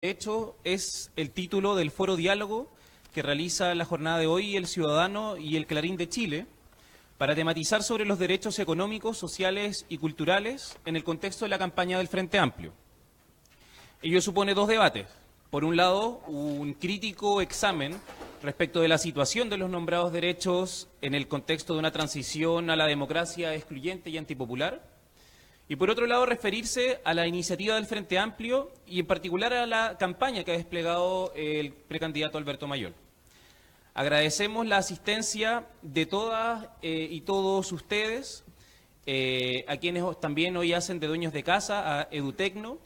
hecho, es el título del foro diálogo que realiza la jornada de hoy El Ciudadano y el Clarín de Chile para tematizar sobre los derechos económicos, sociales y culturales en el contexto de la campaña del Frente Amplio. Ello supone dos debates. Por un lado, un crítico examen respecto de la situación de los nombrados derechos en el contexto de una transición a la democracia excluyente y antipopular. Y por otro lado, referirse a la iniciativa del Frente Amplio y en particular a la campaña que ha desplegado el precandidato Alberto Mayol. Agradecemos la asistencia de todas y todos ustedes, a quienes también hoy hacen de dueños de casa, a Edutecno,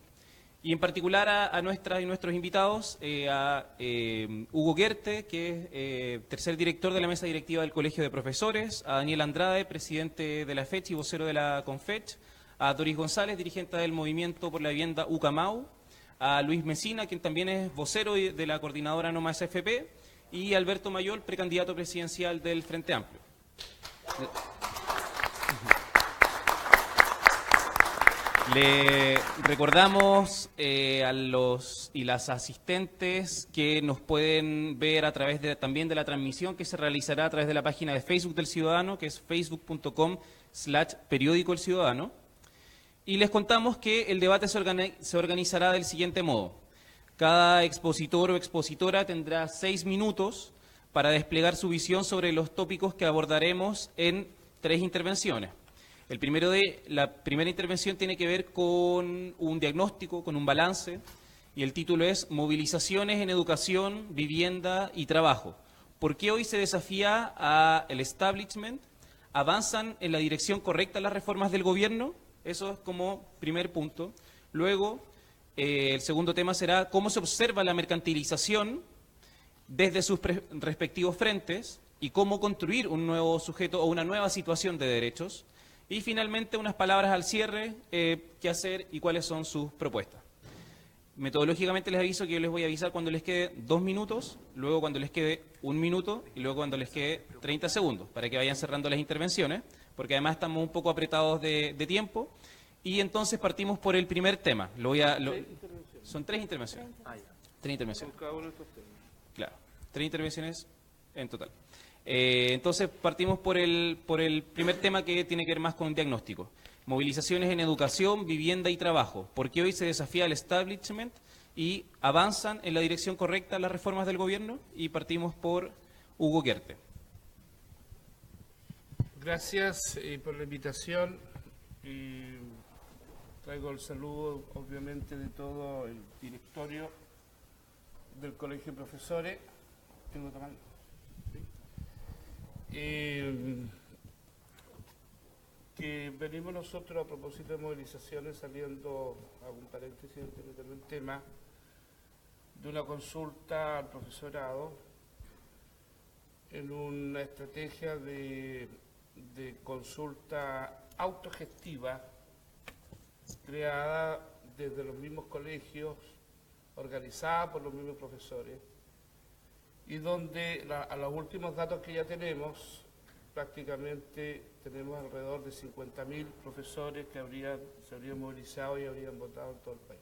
y en particular a nuestras y nuestros invitados, a Hugo Guerte, que es tercer director de la mesa directiva del Colegio de Profesores, a Daniel Andrade, presidente de la FECH y vocero de la CONFECH, a Doris González, dirigente del Movimiento por la Vivienda UCAMAU, a Luis Mesina, quien también es vocero de la coordinadora No Más FP, y a Alberto Mayol, precandidato presidencial del Frente Amplio. Le recordamos a los y las asistentes que nos pueden ver a través también de la transmisión que se realizará a través de la página de Facebook del Ciudadano, que es facebook.com/periódico El Ciudadano. Y les contamos que el debate se organizará del siguiente modo. Cada expositor o expositora tendrá 6 minutos para desplegar su visión sobre los tópicos que abordaremos en 3 intervenciones. La primera intervención tiene que ver con un diagnóstico, con un balance, y el título es Movilizaciones en educación, vivienda y trabajo. ¿Por qué hoy se desafía al establishment? ¿Avanzan en la dirección correcta las reformas del gobierno? Eso es como primer punto. Luego, el segundo tema será cómo se observa la mercantilización desde sus respectivos frentes y cómo construir un nuevo sujeto o una nueva situación de derechos. Y finalmente, unas palabras al cierre, qué hacer y cuáles son sus propuestas. Metodológicamente les aviso que yo les voy a avisar cuando les quede 2 minutos, luego cuando les quede 1 minuto y luego cuando les quede 30 segundos, para que vayan cerrando las intervenciones, porque además estamos un poco apretados de tiempo. Y entonces partimos por el primer tema. Son 3 intervenciones. 3 intervenciones. Con cada uno de estos temas. Claro, 3 intervenciones en total. Entonces partimos por el primer tema que tiene que ver más con un diagnóstico. Movilizaciones en educación, vivienda y trabajo. ¿Por qué hoy se desafía al establishment y avanzan en la dirección correcta las reformas del gobierno? Y partimos por Hugo Guerte. Gracias por la invitación. Traigo el saludo, obviamente, de todo el directorio del Colegio de Profesores. ¿Tengo que tomar? ¿Sí? Que venimos nosotros a propósito de movilizaciones saliendo, hago un paréntesis antes de meterme en el tema, de una consulta al profesorado en una estrategia de consulta autogestiva creada desde los mismos colegios, organizada por los mismos profesores, y donde a los últimos datos que ya tenemos, prácticamente tenemos alrededor de 50.000 profesores que se habrían movilizado y habrían votado en todo el país.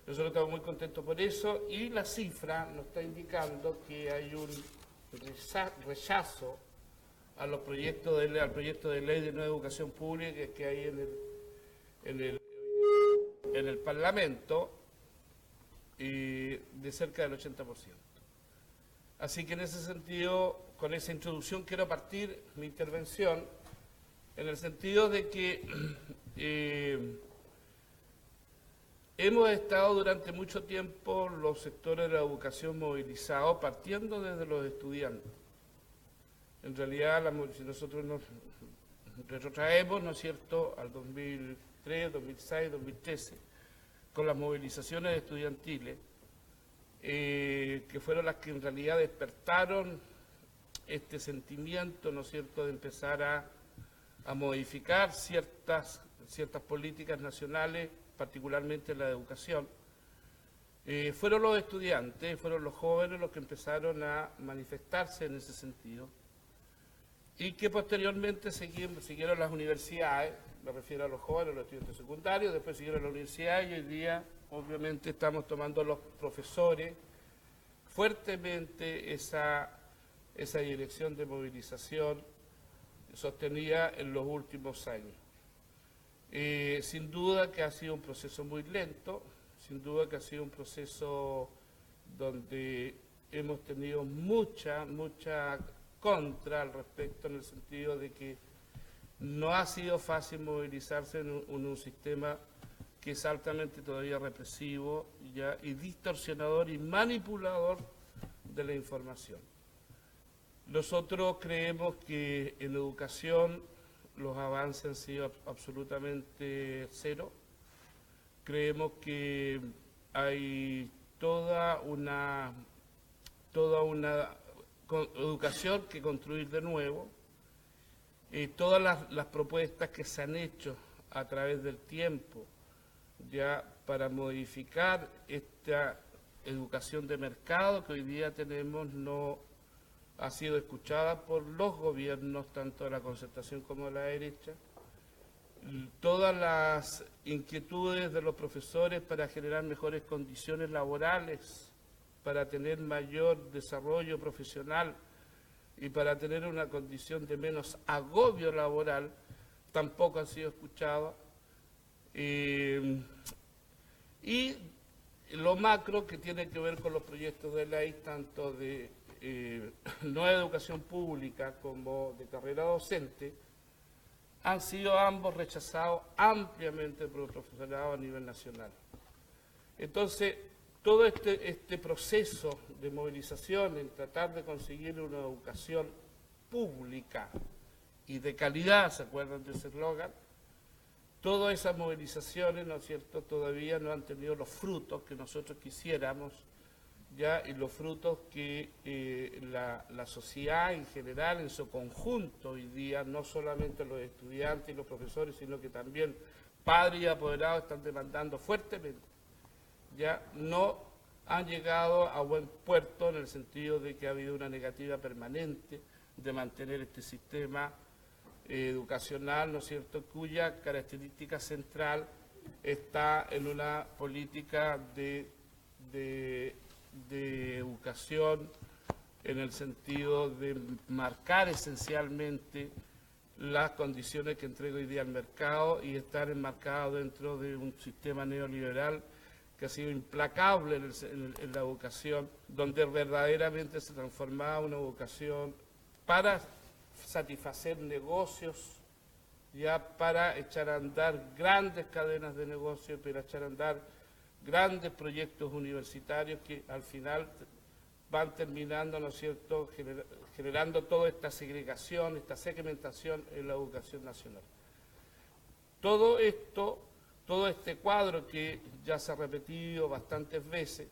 Nosotros estamos muy contentos por eso, y la cifra nos está indicando que hay un rechazo al proyecto de ley de nueva educación pública que hay en el Parlamento, de cerca del 80%. Así que en ese sentido, con esa introducción, quiero partir mi intervención en el sentido de que hemos estado durante mucho tiempo los sectores de la educación movilizados, partiendo desde los estudiantes. En realidad, si nosotros nos retrotraemos, ¿no es cierto?, al 2003, 2006, 2013, con las movilizaciones estudiantiles, que fueron las que en realidad despertaron este sentimiento, ¿no es cierto?, de empezar a modificar ciertas políticas nacionales, particularmente en la educación. Fueron los estudiantes, fueron los jóvenes los que empezaron a manifestarse en ese sentido, y que posteriormente siguieron las universidades, me refiero a los jóvenes, los estudiantes secundarios, después siguieron las universidades, y hoy día obviamente estamos tomando los profesores fuertemente esa dirección de movilización sostenida en los últimos años. Sin duda que ha sido un proceso muy lento, sin duda que ha sido un proceso donde hemos tenido mucha contra al respecto, en el sentido de que no ha sido fácil movilizarse en un sistema que es altamente todavía represivo ya, y distorsionador y manipulador de la información. Nosotros creemos que en educación los avances han sido absolutamente cero. Creemos que hay toda una educación que construir de nuevo. Todas las propuestas que se han hecho a través del tiempo ya para modificar esta educación de mercado que hoy día tenemos no ha sido escuchada por los gobiernos, tanto de la concertación como de la derecha. Todas las inquietudes de los profesores para generar mejores condiciones laborales, para tener mayor desarrollo profesional y para tener una condición de menos agobio laboral, tampoco han sido escuchadas. Y lo macro, que tiene que ver con los proyectos de ley, tanto de nueva educación pública como de carrera docente, han sido ambos rechazados ampliamente por el profesorado a nivel nacional. Entonces, todo este proceso de movilización en tratar de conseguir una educación pública y de calidad, ¿se acuerdan de ese eslogan? Todas esas movilizaciones, ¿no es cierto?, todavía no han tenido los frutos que nosotros quisiéramos, ya, y los frutos que la sociedad en general, en su conjunto hoy día, no solamente los estudiantes y los profesores, sino que también padres y apoderados están demandando fuertemente, ya no han llegado a buen puerto, en el sentido de que ha habido una negativa permanente de mantener este sistema educacional, ¿no es cierto?, cuya característica central está en una política de educación en el sentido de marcar esencialmente las condiciones que entrega hoy día el mercado y estar enmarcado dentro de un sistema neoliberal que ha sido implacable en la educación, donde verdaderamente se transformaba una educación para satisfacer negocios, ya para echar a andar grandes cadenas de negocios, para echar a andar grandes proyectos universitarios que al final van terminando, ¿no es cierto?, generando toda esta segregación, esta segmentación en la educación nacional. Todo esto, todo este cuadro que ya se ha repetido bastantes veces,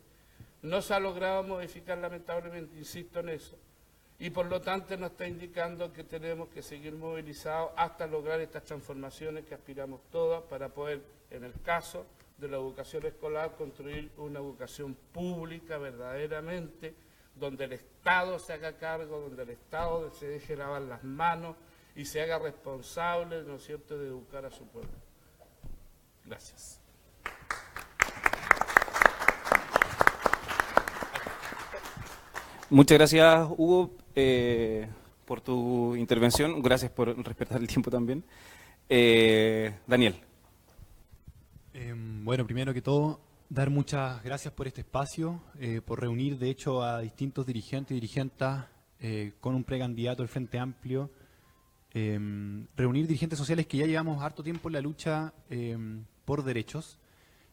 no se ha logrado modificar lamentablemente, insisto en eso, y por lo tanto nos está indicando que tenemos que seguir movilizados hasta lograr estas transformaciones que aspiramos todas para poder, en el caso de la educación escolar, construir una educación pública verdaderamente, donde el Estado se haga cargo, donde el Estado se deje lavar las manos y se haga responsable, ¿no es cierto?, de educar a su pueblo. Gracias. Muchas gracias, Hugo, por tu intervención. Gracias por respetar el tiempo también. Daniel. Bueno, primero que todo, dar muchas gracias por este espacio, por reunir, de hecho, a distintos dirigentes y dirigentas con un precandidato del Frente Amplio, reunir dirigentes sociales que ya llevamos harto tiempo en la lucha por derechos,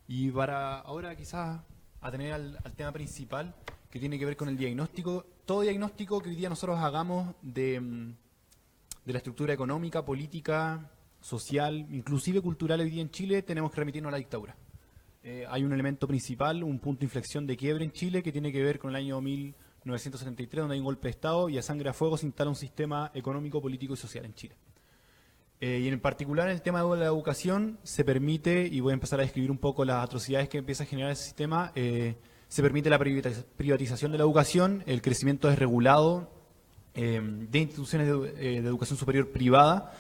y para ahora quizás atener al tema principal, que tiene que ver con el diagnóstico. Todo diagnóstico que hoy día nosotros hagamos de la estructura económica, política, social, inclusive cultural hoy día en Chile, tenemos que remitirnos a la dictadura. Hay un elemento principal, un punto de inflexión de quiebre en Chile que tiene que ver con el año 1973, donde hay un golpe de Estado y a sangre a fuego se instala un sistema económico, político y social en Chile. Y en particular en el tema de la educación se permite, y voy a empezar a describir un poco las atrocidades que empieza a generar ese sistema, se permite la privatización de la educación, el crecimiento desregulado de instituciones de educación superior privada,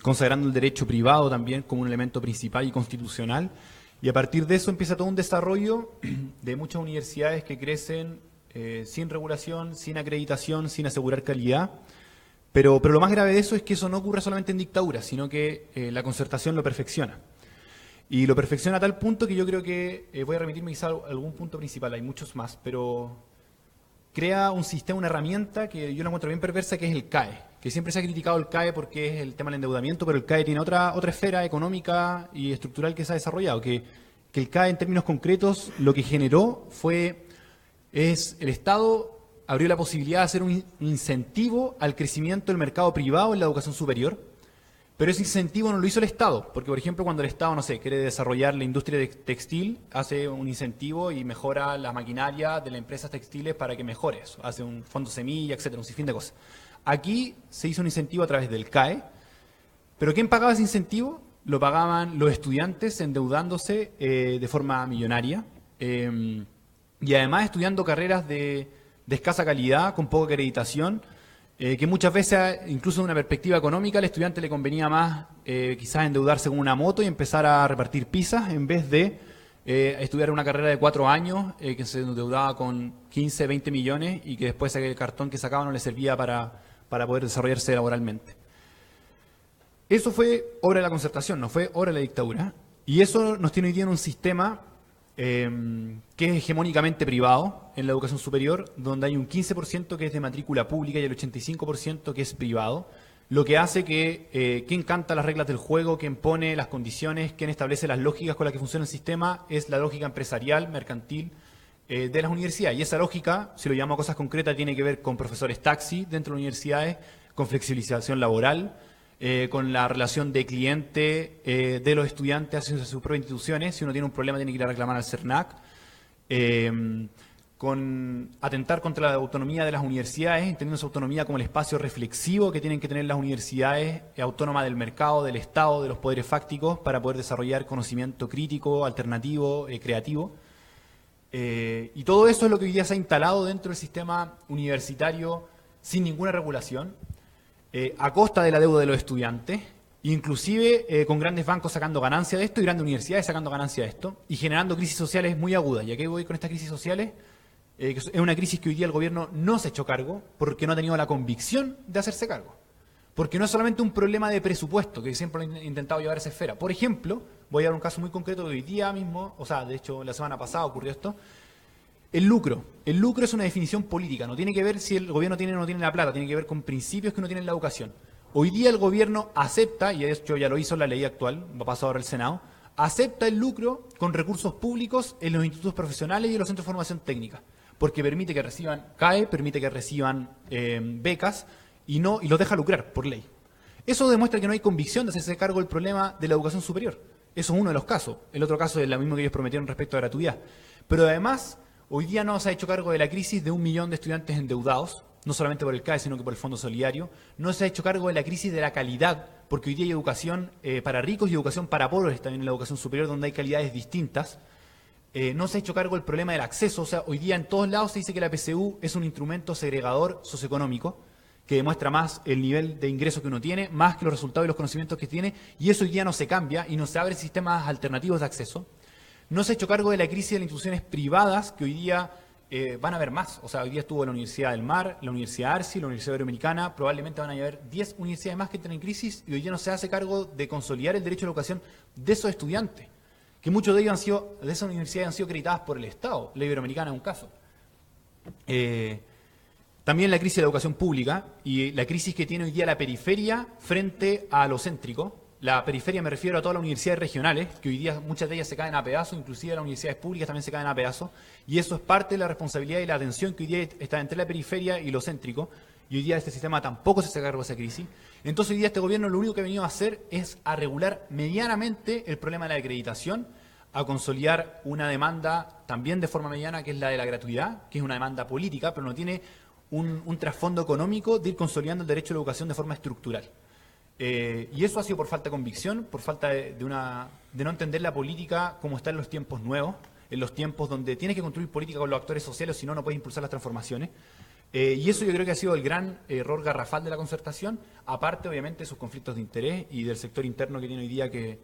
consagrando el derecho privado también como un elemento principal y constitucional, Y a partir de eso empieza todo un desarrollo de muchas universidades que crecen sin regulación, sin acreditación, sin asegurar calidad. Pero lo más grave de eso es que eso no ocurre solamente en dictaduras, sino que la concertación lo perfecciona. Y lo perfecciona a tal punto que yo creo que, voy a remitirme quizá a algún punto principal, hay muchos más, pero crea un sistema, una herramienta que yo la encuentro bien perversa, que es el CAE, que siempre se ha criticado el CAE porque es el tema del endeudamiento, pero el CAE tiene otra esfera económica y estructural que se ha desarrollado, que el CAE en términos concretos lo que generó es el Estado abrió la posibilidad de hacer un incentivo al crecimiento del mercado privado en la educación superior, pero ese incentivo no lo hizo el Estado, porque por ejemplo cuando el Estado, no sé, quiere desarrollar la industria textil, hace un incentivo y mejora la maquinaria de las empresas textiles para que mejore eso, hace un fondo semilla, etcétera, un sinfín de cosas. Aquí se hizo un incentivo a través del CAE, pero ¿quién pagaba ese incentivo? Lo pagaban los estudiantes endeudándose de forma millonaria y además estudiando carreras de escasa calidad, con poca acreditación, que muchas veces, incluso de una perspectiva económica, al estudiante le convenía más quizás endeudarse con una moto y empezar a repartir pizzas en vez de estudiar una carrera de 4 años que se endeudaba con 15, 20 millones y que después el cartón que sacaba no le servía para poder desarrollarse laboralmente. Eso fue obra de la concertación, no fue obra de la dictadura. Y eso nos tiene hoy día en un sistema que es hegemónicamente privado en la educación superior, donde hay un 15% que es de matrícula pública y el 85% que es privado, lo que hace que quien canta las reglas del juego, quien pone las condiciones, quien establece las lógicas con las que funciona el sistema, es la lógica empresarial, mercantil de las universidades. Y esa lógica, si lo llamamos a cosas concretas, tiene que ver con profesores taxi dentro de las universidades, con flexibilización laboral, con la relación de cliente de los estudiantes hacia sus propias instituciones. Si uno tiene un problema tiene que ir a reclamar al CERNAC. Con atentar contra la autonomía de las universidades, entendiendo esa autonomía como el espacio reflexivo que tienen que tener las universidades, autónoma del mercado, del Estado, de los poderes fácticos, para poder desarrollar conocimiento crítico, alternativo, creativo. Y todo eso es lo que hoy día se ha instalado dentro del sistema universitario sin ninguna regulación, a costa de la deuda de los estudiantes, inclusive con grandes bancos sacando ganancia de esto y grandes universidades sacando ganancia de esto y generando crisis sociales muy agudas. ¿Y a qué voy con estas crisis sociales? Que es una crisis que hoy día el gobierno no se ha hecho cargo porque no ha tenido la convicción de hacerse cargo. Porque no es solamente un problema de presupuesto, que siempre han intentado llevar a esa esfera. Por ejemplo, voy a dar un caso muy concreto de hoy día mismo, o sea, de hecho la semana pasada ocurrió esto. El lucro. El lucro es una definición política, no tiene que ver si el gobierno tiene o no tiene la plata, tiene que ver con principios que uno tiene en la educación. Hoy día el gobierno acepta, y de hecho ya lo hizo en la ley actual, va a pasar ahora al Senado, acepta el lucro con recursos públicos en los institutos profesionales y en los centros de formación técnica, porque permite que reciban CAE, permite que reciban becas y los deja lucrar por ley. Eso demuestra que no hay convicción de hacerse cargo del problema de la educación superior. Eso es uno de los casos. El otro caso es lo mismo que ellos prometieron respecto a gratuidad. Pero además, hoy día no se ha hecho cargo de la crisis de 1 millón de estudiantes endeudados, no solamente por el CAE, sino que por el Fondo Solidario. No se ha hecho cargo de la crisis de la calidad, porque hoy día hay educación para ricos y educación para pobres también en la educación superior, donde hay calidades distintas. No se ha hecho cargo del problema del acceso. O sea, hoy día en todos lados se dice que la PSU es un instrumento segregador socioeconómico que demuestra más el nivel de ingreso que uno tiene, más que los resultados y los conocimientos que tiene, y eso hoy día no se cambia y no se abren sistemas alternativos de acceso. No se ha hecho cargo de la crisis de las instituciones privadas, que hoy día van a haber más. O sea, hoy día estuvo la Universidad del Mar, la Universidad Arci, la Universidad Iberoamericana, probablemente van a haber 10 universidades más que estén en crisis, y hoy día no se hace cargo de consolidar el derecho a la educación de esos estudiantes, que muchos de ellos de esas universidades han sido acreditadas por el Estado. La Iberoamericana es un caso. También la crisis de la educación pública y la crisis que tiene hoy día la periferia frente a lo céntrico. La periferia me refiero a todas las universidades regionales, que hoy día muchas de ellas se caen a pedazos, inclusive las universidades públicas también se caen a pedazos, y eso es parte de la responsabilidad y la atención que hoy día está entre la periferia y lo céntrico, y hoy día este sistema tampoco se hace cargo de esa crisis. Entonces hoy día este gobierno lo único que ha venido a hacer es a regular medianamente el problema de la acreditación, a consolidar una demanda también de forma mediana, que es la de la gratuidad, que es una demanda política, pero no tiene un trasfondo económico de ir consolidando el derecho a la educación de forma estructural. Y eso ha sido por falta de convicción, por falta de no entender la política como está en los tiempos nuevos, en los tiempos donde tienes que construir política con los actores sociales, si no, no puedes impulsar las transformaciones. Y eso yo creo que ha sido el gran error garrafal de la concertación, aparte obviamente de sus conflictos de interés y del sector interno que tiene hoy día que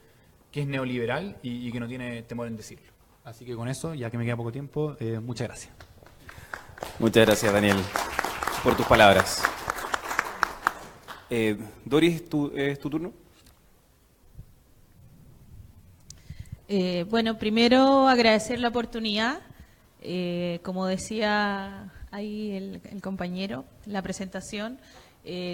que es neoliberal y que no tiene temor en decirlo. Así que con eso, ya que me queda poco tiempo, muchas gracias. Muchas gracias, Daniel, por tus palabras. Doris, ¿es tu turno? Bueno, primero agradecer la oportunidad. Como decía ahí el compañero, la presentación.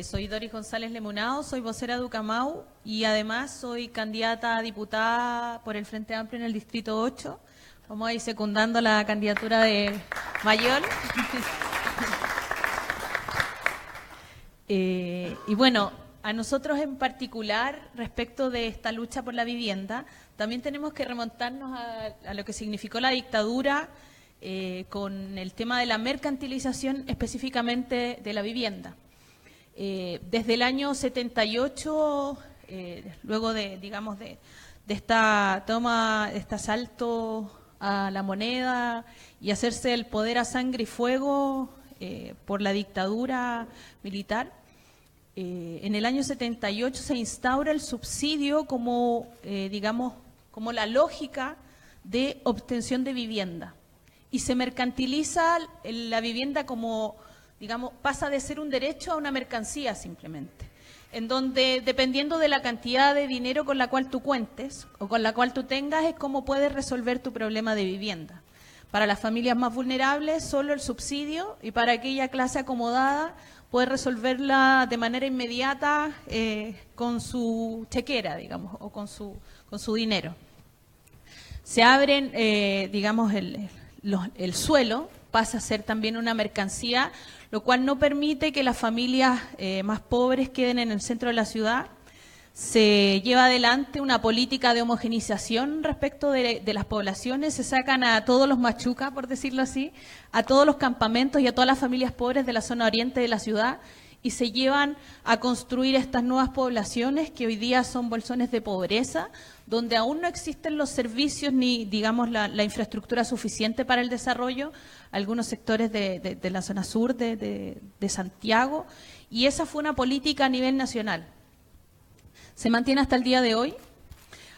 Soy Doris González Lemunao, soy vocera de Ucamau y además soy candidata a diputada por el Frente Amplio en el Distrito 8. Vamos a ir secundando la candidatura de Mayor. Y bueno, a nosotros en particular, respecto de esta lucha por la vivienda, también tenemos que remontarnos a lo que significó la dictadura con el tema de la mercantilización específicamente de la vivienda. Desde el año 78, luego de esta toma, de este asalto a la moneda y hacerse el poder a sangre y fuego por la dictadura militar, en el año 78 se instaura el subsidio como la lógica de obtención de vivienda y se mercantiliza la vivienda como, pasa de ser un derecho a una mercancía simplemente, en donde dependiendo de la cantidad de dinero con la cual tú cuentes o con la cual tú tengas es cómo puedes resolver tu problema de vivienda. Para las familias más vulnerables solo el subsidio y para aquella clase acomodada puede resolverla de manera inmediata con su chequera, o con su dinero. Se abren, el suelo pasa a ser también una mercancía, lo cual no permite que las familias más pobres queden en el centro de la ciudad. Se lleva adelante una política de homogeneización respecto de las poblaciones, se sacan a todos los machucas, por decirlo así, a todos los campamentos y a todas las familias pobres de la zona oriente de la ciudad y se llevan a construir estas nuevas poblaciones que hoy día son bolsones de pobreza, donde aún no existen los servicios ni, la infraestructura suficiente para el desarrollo, algunos sectores de la zona sur de Santiago, y esa fue una política a nivel nacional. Se mantiene hasta el día de hoy.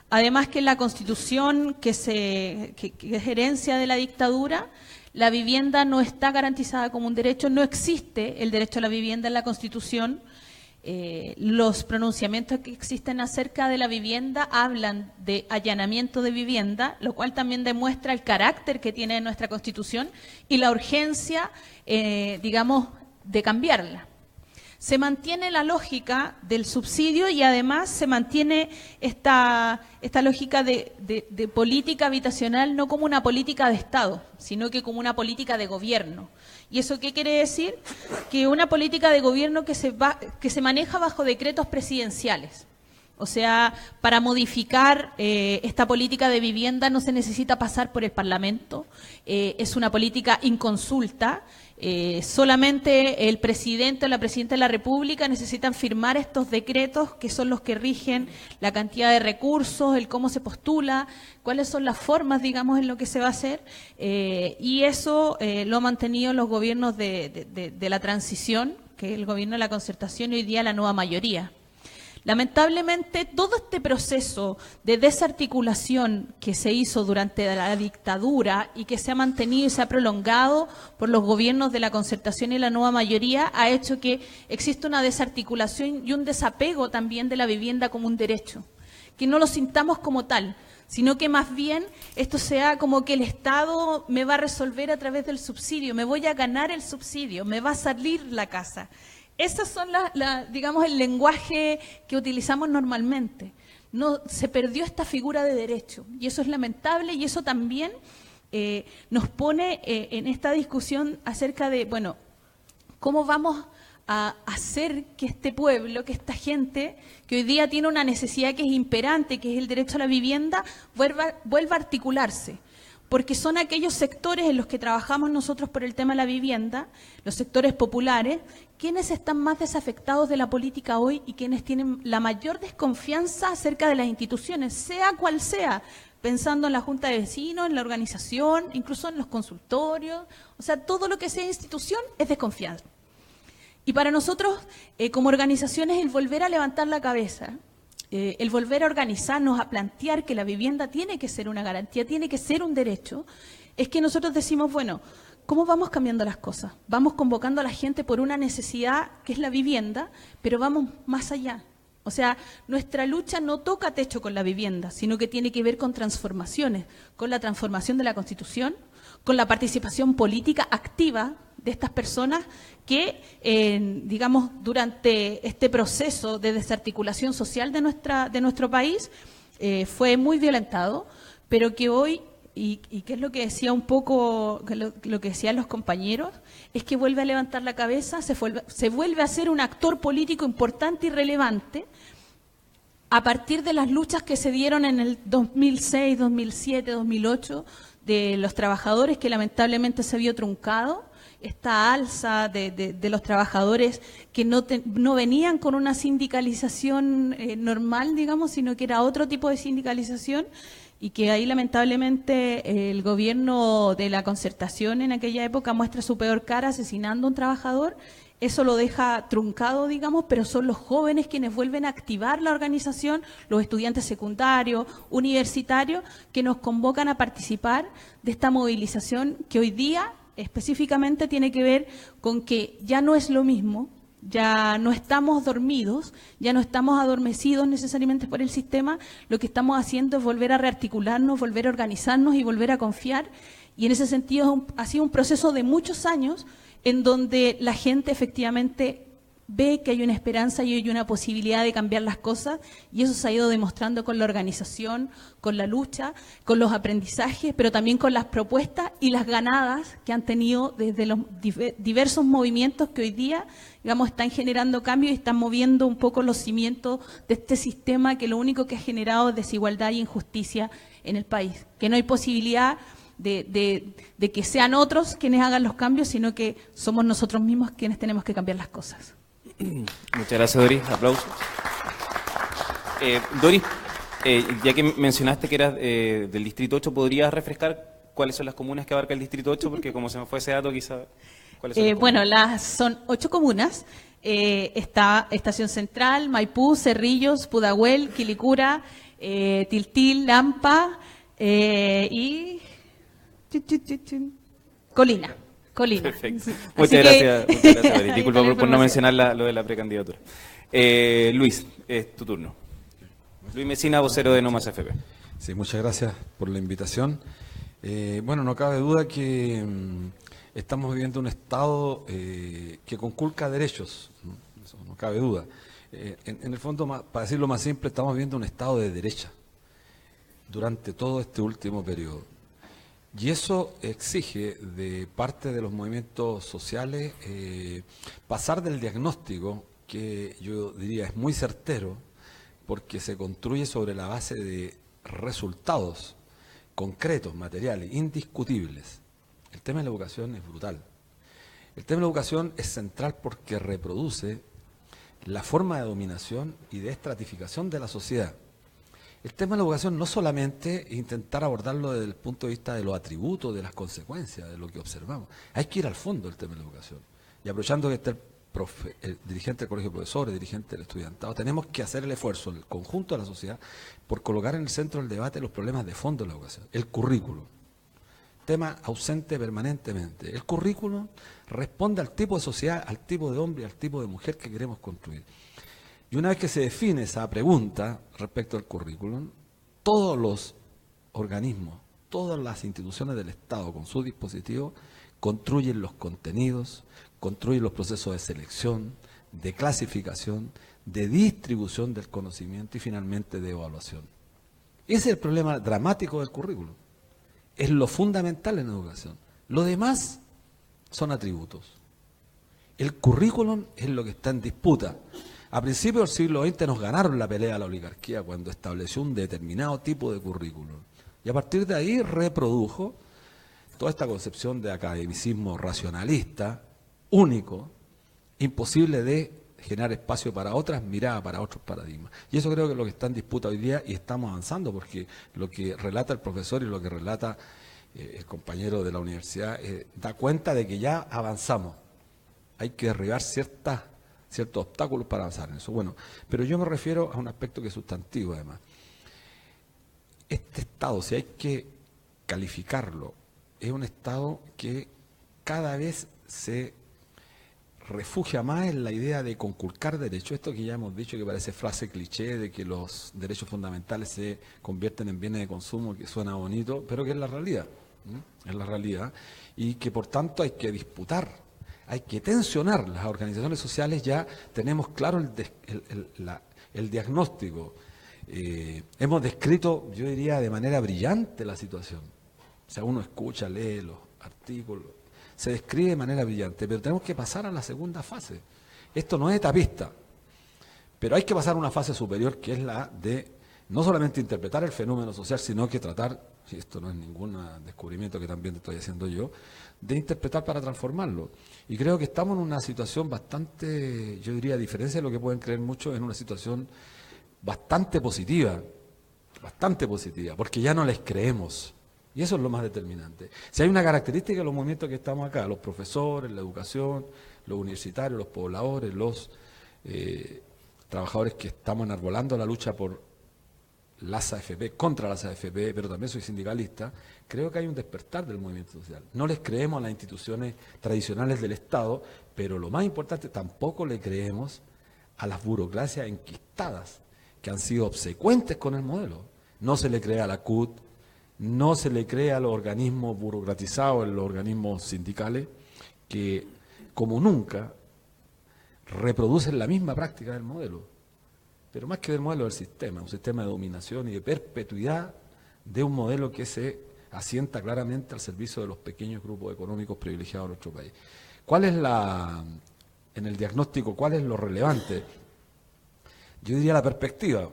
Además que en la Constitución, que es herencia de la dictadura, la vivienda no está garantizada como un derecho, no existe el derecho a la vivienda en la Constitución. Los pronunciamientos que existen acerca de la vivienda hablan de allanamiento de vivienda, lo cual también demuestra el carácter que tiene nuestra Constitución y la urgencia, de cambiarla. Se mantiene la lógica del subsidio y además se mantiene esta lógica de política habitacional no como una política de Estado, sino que como una política de gobierno. ¿Y eso qué quiere decir? Que una política de gobierno que se maneja bajo decretos presidenciales. O sea, para modificar esta política de vivienda no se necesita pasar por el Parlamento, es una política inconsulta. Solamente el presidente o la presidenta de la República necesitan firmar estos decretos que son los que rigen la cantidad de recursos, el cómo se postula, cuáles son las formas, en lo que se va a hacer, y eso lo han mantenido los gobiernos de la transición, que es el gobierno de la concertación y hoy día la nueva mayoría. Lamentablemente, todo este proceso de desarticulación que se hizo durante la dictadura y que se ha mantenido y se ha prolongado por los gobiernos de la concertación y la nueva mayoría ha hecho que exista una desarticulación y un desapego también de la vivienda como un derecho, que no lo sintamos como tal, sino que más bien esto sea como que el Estado me va a resolver a través del subsidio, me voy a ganar el subsidio, me va a salir la casa. Esas son el lenguaje que utilizamos normalmente. No, se perdió esta figura de derecho y eso es lamentable y eso también nos pone en esta discusión acerca de, ¿cómo vamos a hacer que este pueblo, que esta gente que hoy día tiene una necesidad que es imperante, que es el derecho a la vivienda, vuelva a articularse? Porque son aquellos sectores en los que trabajamos nosotros por el tema de la vivienda, los sectores populares, quienes están más desafectados de la política hoy y quienes tienen la mayor desconfianza acerca de las instituciones, sea cual sea, pensando en la junta de vecinos, en la organización, incluso en los consultorios, o sea, todo lo que sea institución es desconfianza. Y para nosotros, como organizaciones, el volver a levantar la cabeza el volver a organizarnos, a plantear que la vivienda tiene que ser una garantía, tiene que ser un derecho, es que nosotros decimos, bueno, ¿cómo vamos cambiando las cosas? Vamos convocando a la gente por una necesidad que es la vivienda, pero vamos más allá. O sea, nuestra lucha no toca techo con la vivienda, sino que tiene que ver con transformaciones, con la transformación de la Constitución, con la participación política activa de estas personas que, digamos, durante este proceso de desarticulación social de nuestro país fue muy violentado, pero que hoy, y que es lo que decía un poco, lo que decían los compañeros, es que vuelve a levantar la cabeza, se vuelve a ser un actor político importante y relevante a partir de las luchas que se dieron en el 2006, 2007, 2008, de los trabajadores, que lamentablemente se vio truncado, esta alza de los trabajadores que no venían con una sindicalización normal, digamos, sino que era otro tipo de sindicalización, y que ahí lamentablemente el gobierno de la Concertación en aquella época muestra su peor cara asesinando a un trabajador. Eso lo deja truncado, digamos, pero son los jóvenes quienes vuelven a activar la organización, los estudiantes secundarios, universitarios, que nos convocan a participar de esta movilización que hoy día específicamente tiene que ver con que ya no es lo mismo, ya no estamos dormidos, ya no estamos adormecidos necesariamente por el sistema, lo que estamos haciendo es volver a rearticularnos, volver a organizarnos y volver a confiar, y en ese sentido ha sido un proceso de muchos años en donde la gente efectivamente ve que hay una esperanza y hay una posibilidad de cambiar las cosas, y eso se ha ido demostrando con la organización, con la lucha, con los aprendizajes, pero también con las propuestas y las ganadas que han tenido desde los diversos movimientos que hoy día, digamos, están generando cambios y están moviendo un poco los cimientos de este sistema que lo único que ha generado es desigualdad y injusticia en el país, que no hay posibilidad de que sean otros quienes hagan los cambios, sino que somos nosotros mismos quienes tenemos que cambiar las cosas. Muchas gracias, Doris. Aplausos. Doris, ya que mencionaste que eras del Distrito 8, ¿podrías refrescar cuáles son las comunas que abarca el Distrito 8? Porque como se me fue ese dato, quizá... Bueno, son 8 comunas. Está Estación Central, Maipú, Cerrillos, Pudahuel, Quilicura, Tiltil, Lampa y... Colina. Perfecto. Muchas gracias, Doris. Disculpa por no mencionar lo de la precandidatura. Luis, es tu turno. Luis Mesina, vocero de No Más FP. Sí, muchas gracias por la invitación. Bueno, no cabe duda que estamos viviendo un Estado que conculca derechos, ¿no? Eso no cabe duda. En el fondo, para decirlo más simple, estamos viviendo un Estado de derecha durante todo este último periodo. Y eso exige de parte de los movimientos sociales pasar del diagnóstico, que yo diría es muy certero, porque se construye sobre la base de resultados concretos, materiales, indiscutibles. El tema de la educación es brutal. El tema de la educación es central porque reproduce la forma de dominación y de estratificación de la sociedad. El tema de la educación no solamente intentar abordarlo desde el punto de vista de los atributos, de las consecuencias, de lo que observamos. Hay que ir al fondo del tema de la educación. Y aprovechando que está el dirigente del Colegio de Profesores, el dirigente del estudiantado, tenemos que hacer el esfuerzo, el conjunto de la sociedad, por colocar en el centro del debate los problemas de fondo de la educación. El currículo, tema ausente permanentemente. El currículo responde al tipo de sociedad, al tipo de hombre, al tipo de mujer que queremos construir. Y una vez que se define esa pregunta respecto al currículum, todos los organismos, todas las instituciones del Estado con su dispositivo construyen los contenidos, construyen los procesos de selección, de clasificación, de distribución del conocimiento y finalmente de evaluación. Ese es el problema dramático del currículum. Es lo fundamental en la educación. Lo demás son atributos. El currículum es lo que está en disputa. A principios del siglo XX nos ganaron la pelea a la oligarquía cuando estableció un determinado tipo de currículum. Y a partir de ahí reprodujo toda esta concepción de academicismo racionalista, único, imposible de generar espacio para otras miradas, para otros paradigmas. Y eso creo que es lo que está en disputa hoy día y estamos avanzando, porque lo que relata el profesor y lo que relata el compañero de la universidad da cuenta de que ya avanzamos. Hay que derribar ciertas ciertos obstáculos para avanzar en eso. Bueno, pero yo me refiero a un aspecto que es sustantivo además. Este Estado, si hay que calificarlo, es un Estado que cada vez se refugia más en la idea de conculcar derechos. Esto que ya hemos dicho, que parece frase cliché, de que los derechos fundamentales se convierten en bienes de consumo, que suena bonito, pero que es la realidad. Es la realidad. Y que por tanto hay que disputar, hay que tensionar. Las organizaciones sociales ya tenemos claro el diagnóstico. Hemos descrito, yo diría, de manera brillante la situación. O sea, uno escucha, lee los artículos, se describe de manera brillante, pero tenemos que pasar a la segunda fase. Esto no es etapista, pero hay que pasar a una fase superior, que es la de no solamente interpretar el fenómeno social, sino que tratar, y esto no es ningún descubrimiento que también te estoy haciendo yo, de interpretar para transformarlo. Y creo que estamos en una situación bastante, yo diría, a diferencia de lo que pueden creer muchos, en una situación bastante positiva, porque ya no les creemos. Y eso es lo más determinante. Si hay una característica de los movimientos que estamos acá, los profesores, la educación, los universitarios, los pobladores, los trabajadores que estamos enarbolando la lucha por las AFP, contra las AFP, pero también soy sindicalista, creo que hay un despertar del movimiento social. No les creemos a las instituciones tradicionales del Estado, pero lo más importante, tampoco le creemos a las burocracias enquistadas, que han sido obsecuentes con el modelo. No se le cree a la CUT, no se le cree a los organismos burocratizados, en los organismos sindicales, que como nunca reproducen la misma práctica del modelo. Pero más que del modelo del sistema, un sistema de dominación y de perpetuidad de un modelo que se asienta claramente al servicio de los pequeños grupos económicos privilegiados de nuestro país. ¿Cuál es en el diagnóstico, cuál es lo relevante? Yo diría la perspectiva.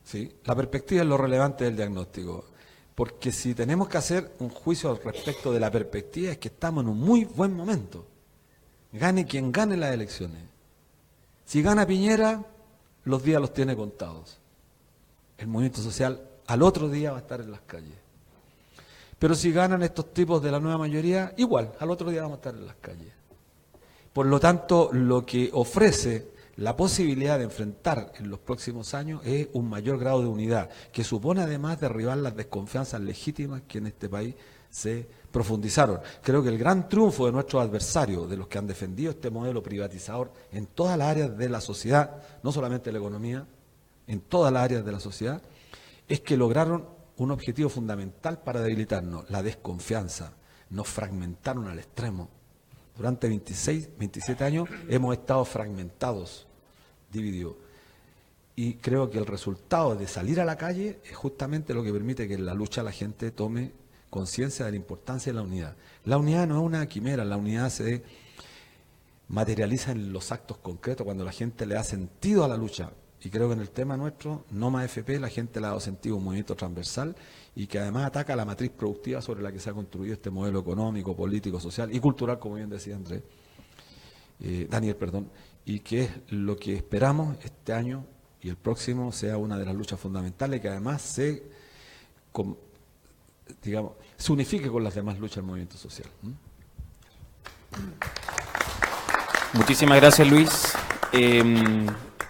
¿Sí? La perspectiva es lo relevante del diagnóstico. Porque si tenemos que hacer un juicio al respecto de la perspectiva, es que estamos en un muy buen momento. Gane quien gane las elecciones. Si gana Piñera, los días los tiene contados. El movimiento social al otro día va a estar en las calles. Pero si ganan estos tipos de la nueva mayoría, igual, al otro día vamos a estar en las calles. Por lo tanto, lo que ofrece la posibilidad de enfrentar en los próximos años es un mayor grado de unidad, que supone además derribar las desconfianzas legítimas que en este país se profundizaron. Creo que el gran triunfo de nuestros adversarios, de los que han defendido este modelo privatizador en todas las áreas de la sociedad, no solamente la economía, en todas las áreas de la sociedad, es que lograron un objetivo fundamental para debilitarnos, la desconfianza. Nos fragmentaron al extremo. Durante 26, 27 años hemos estado fragmentados, divididos. Y creo que el resultado de salir a la calle es justamente lo que permite que en la lucha la gente tome conciencia de la importancia de la unidad. La unidad no es una quimera, la unidad se materializa en los actos concretos, cuando la gente le da sentido a la lucha. Y creo que en el tema nuestro, no más FP, la gente le ha dado sentido a un movimiento transversal y que además ataca la matriz productiva sobre la que se ha construido este modelo económico, político, social y cultural, como bien decía Daniel, y que es lo que esperamos este año y el próximo sea una de las luchas fundamentales, que además se unifique con las demás luchas del movimiento social. Muchísimas gracias, Luis.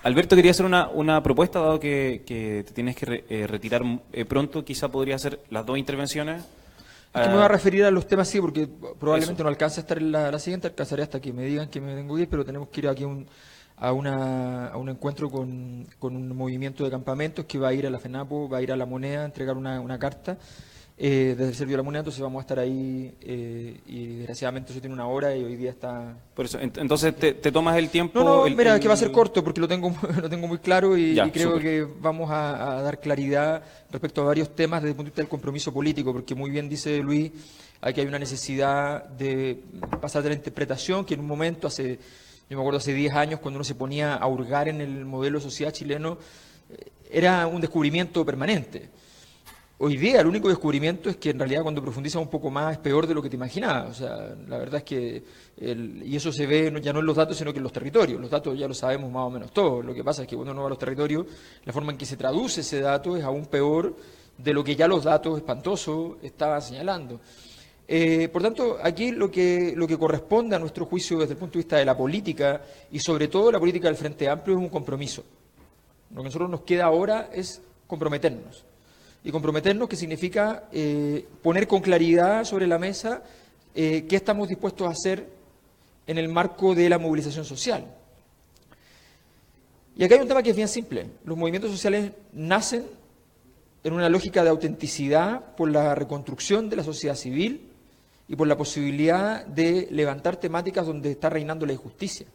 Alberto, quería hacer una propuesta, dado que te tienes que retirar pronto. Quizá podría hacer las dos intervenciones. Es que me voy a referir a los temas, sí, porque probablemente no alcance a estar en la siguiente, alcanzaré hasta que me digan que me tengo que ir, pero tenemos que ir aquí a un encuentro con un movimiento de campamentos que va a ir a la FENAPO, va a ir a La Moneda a entregar una carta desde el Servicio de la Moneda, entonces vamos a estar ahí y desgraciadamente eso tiene una hora y hoy día está... Por eso, entonces te tomas el tiempo... No, mira, que va a ser corto porque lo tengo muy claro y creo super. que vamos a dar claridad respecto a varios temas desde el punto de vista del compromiso político, porque muy bien dice Luis, aquí hay una necesidad de pasar de la interpretación que en un momento yo me acuerdo hace 10 años cuando uno se ponía a hurgar en el modelo social chileno, era un descubrimiento permanente. Hoy día el único descubrimiento es que en realidad cuando profundizas un poco más es peor de lo que te imaginabas. O sea, la verdad es que, y eso se ve ya no en los datos, sino que en los territorios. Los datos ya lo sabemos más o menos todos. Lo que pasa es que cuando uno va a los territorios, la forma en que se traduce ese dato es aún peor de lo que ya los datos espantosos estaban señalando. Por tanto, aquí lo que corresponde a nuestro juicio desde el punto de vista de la política y sobre todo la política del Frente Amplio es un compromiso. Lo que a nosotros nos queda ahora es comprometernos. Y comprometernos que significa poner con claridad sobre la mesa qué estamos dispuestos a hacer en el marco de la movilización social. Y acá hay un tema que es bien simple. Los movimientos sociales nacen en una lógica de autenticidad por la reconstrucción de la sociedad civil y por la posibilidad de levantar temáticas donde está reinando la injusticia.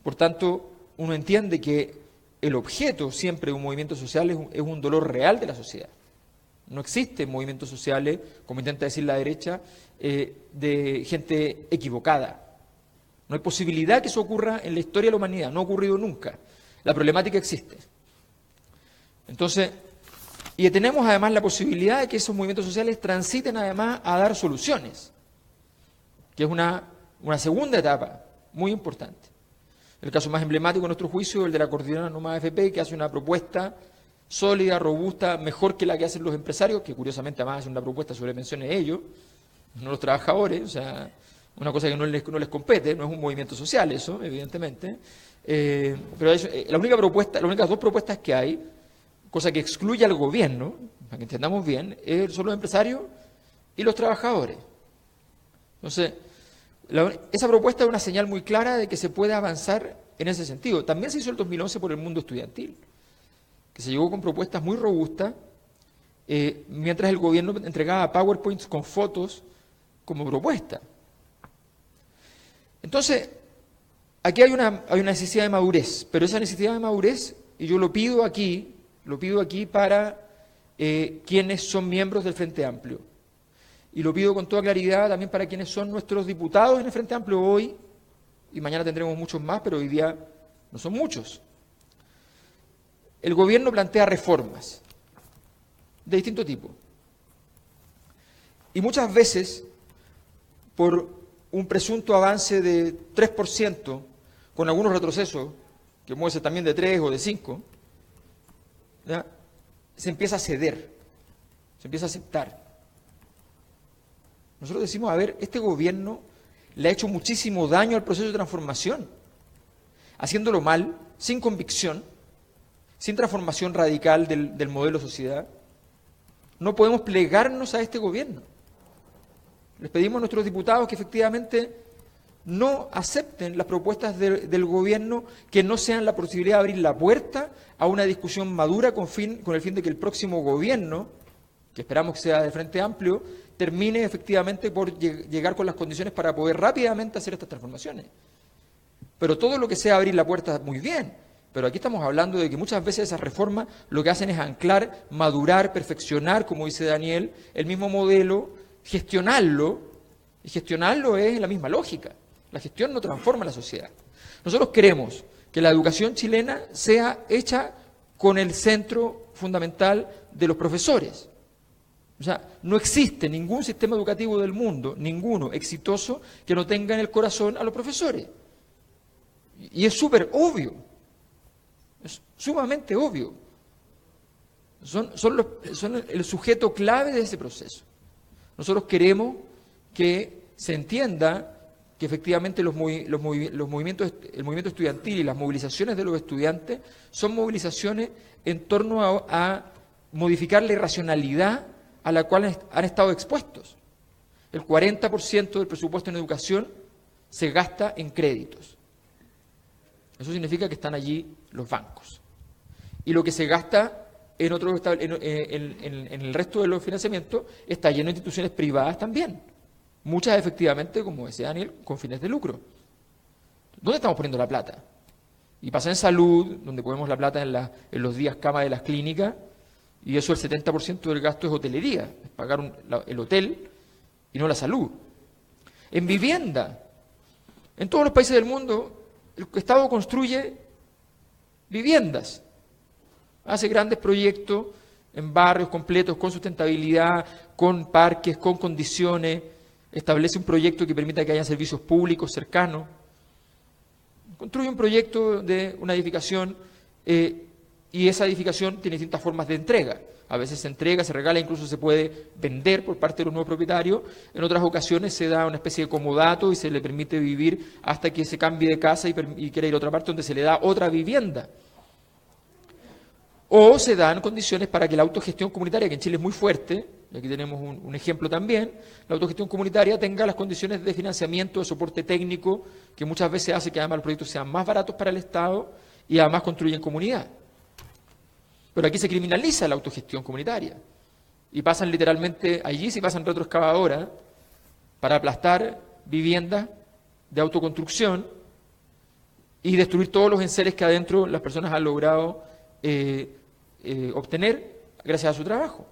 Por tanto, uno entiende que el objeto siempre de un movimiento social es un dolor real de la sociedad. No existen movimientos sociales, como intenta decir la derecha, de gente equivocada. No hay posibilidad que eso ocurra en la historia de la humanidad, no ha ocurrido nunca. La problemática existe. Entonces, y tenemos además la posibilidad de que esos movimientos sociales transiten además a dar soluciones, que es una segunda etapa muy importante. El caso más emblemático en nuestro juicio es el de la Coordinadora Nómada AFP, que hace una propuesta sólida, robusta, mejor que la que hacen los empresarios, que curiosamente además hacen una propuesta sobre pensiones de ellos, no los trabajadores, o sea, una cosa que no les compete, no es un movimiento social eso, evidentemente. Pero eso, las únicas dos propuestas que hay, cosa que excluye al gobierno, para que entendamos bien, son los empresarios y los trabajadores. Entonces, esa propuesta es una señal muy clara de que se puede avanzar en ese sentido. También se hizo el 2011 por el mundo estudiantil, que se llegó con propuestas muy robustas, mientras el gobierno entregaba PowerPoints con fotos como propuesta. Entonces, aquí hay una necesidad de madurez, pero esa necesidad de madurez, y yo lo pido aquí para quienes son miembros del Frente Amplio. Y lo pido con toda claridad también para quienes son nuestros diputados en el Frente Amplio hoy, y mañana tendremos muchos más, pero hoy día no son muchos. El gobierno plantea reformas de distinto tipo. Y muchas veces, por un presunto avance de 3%, con algunos retrocesos, que puede ser también de 3 o de 5, ¿ya?, se empieza a ceder, se empieza a aceptar. Nosotros decimos, a ver, este gobierno le ha hecho muchísimo daño al proceso de transformación, haciéndolo mal, sin convicción, sin transformación radical del modelo de sociedad. No podemos plegarnos a este gobierno. Les pedimos a nuestros diputados que efectivamente no acepten las propuestas del gobierno que no sean la posibilidad de abrir la puerta a una discusión madura con el fin de que el próximo gobierno, que esperamos que sea del Frente Amplio, termine efectivamente por llegar con las condiciones para poder rápidamente hacer estas transformaciones. Pero todo lo que sea abrir la puerta, muy bien. Pero aquí estamos hablando de que muchas veces esas reformas lo que hacen es anclar, madurar, perfeccionar, como dice Daniel, el mismo modelo, gestionarlo, y gestionarlo es la misma lógica. La gestión no transforma la sociedad. Nosotros queremos que la educación chilena sea hecha con el centro fundamental de los profesores. O sea, no existe ningún sistema educativo del mundo, ninguno exitoso, que no tenga en el corazón a los profesores. Y es súper obvio, es sumamente obvio. Son el sujeto clave de ese proceso. Nosotros queremos que se entienda que efectivamente el movimiento estudiantil y las movilizaciones de los estudiantes son movilizaciones en torno a modificar la irracionalidad a la cual han estado expuestos. El 40% del presupuesto en educación se gasta en créditos. Eso significa que están allí los bancos. Y lo que se gasta en el resto de los financiamientos está lleno de instituciones privadas también. Muchas efectivamente, como decía Daniel, con fines de lucro. ¿Dónde estamos poniendo la plata? Y pasa en salud, donde ponemos la plata en los días cama de las clínicas, y eso el 70% del gasto es hotelería, es pagar el hotel y no la salud. En vivienda, en todos los países del mundo, el Estado construye viviendas, hace grandes proyectos en barrios completos, con sustentabilidad, con parques, con condiciones, establece un proyecto que permita que haya servicios públicos cercanos, construye un proyecto de una edificación y esa edificación tiene distintas formas de entrega. A veces se entrega, se regala, incluso se puede vender por parte de los nuevos propietarios. En otras ocasiones se da una especie de comodato y se le permite vivir hasta que se cambie de casa y quiera ir a otra parte donde se le da otra vivienda. O se dan condiciones para que la autogestión comunitaria, que en Chile es muy fuerte, y aquí tenemos un ejemplo también, la autogestión comunitaria tenga las condiciones de financiamiento, de soporte técnico, que muchas veces hace que además los proyectos sean más baratos para el Estado y además construyen comunidad. Pero aquí se criminaliza la autogestión comunitaria y pasan literalmente, allí sí pasan retroexcavadoras para aplastar viviendas de autoconstrucción y destruir todos los enseres que adentro las personas han logrado obtener gracias a su trabajo.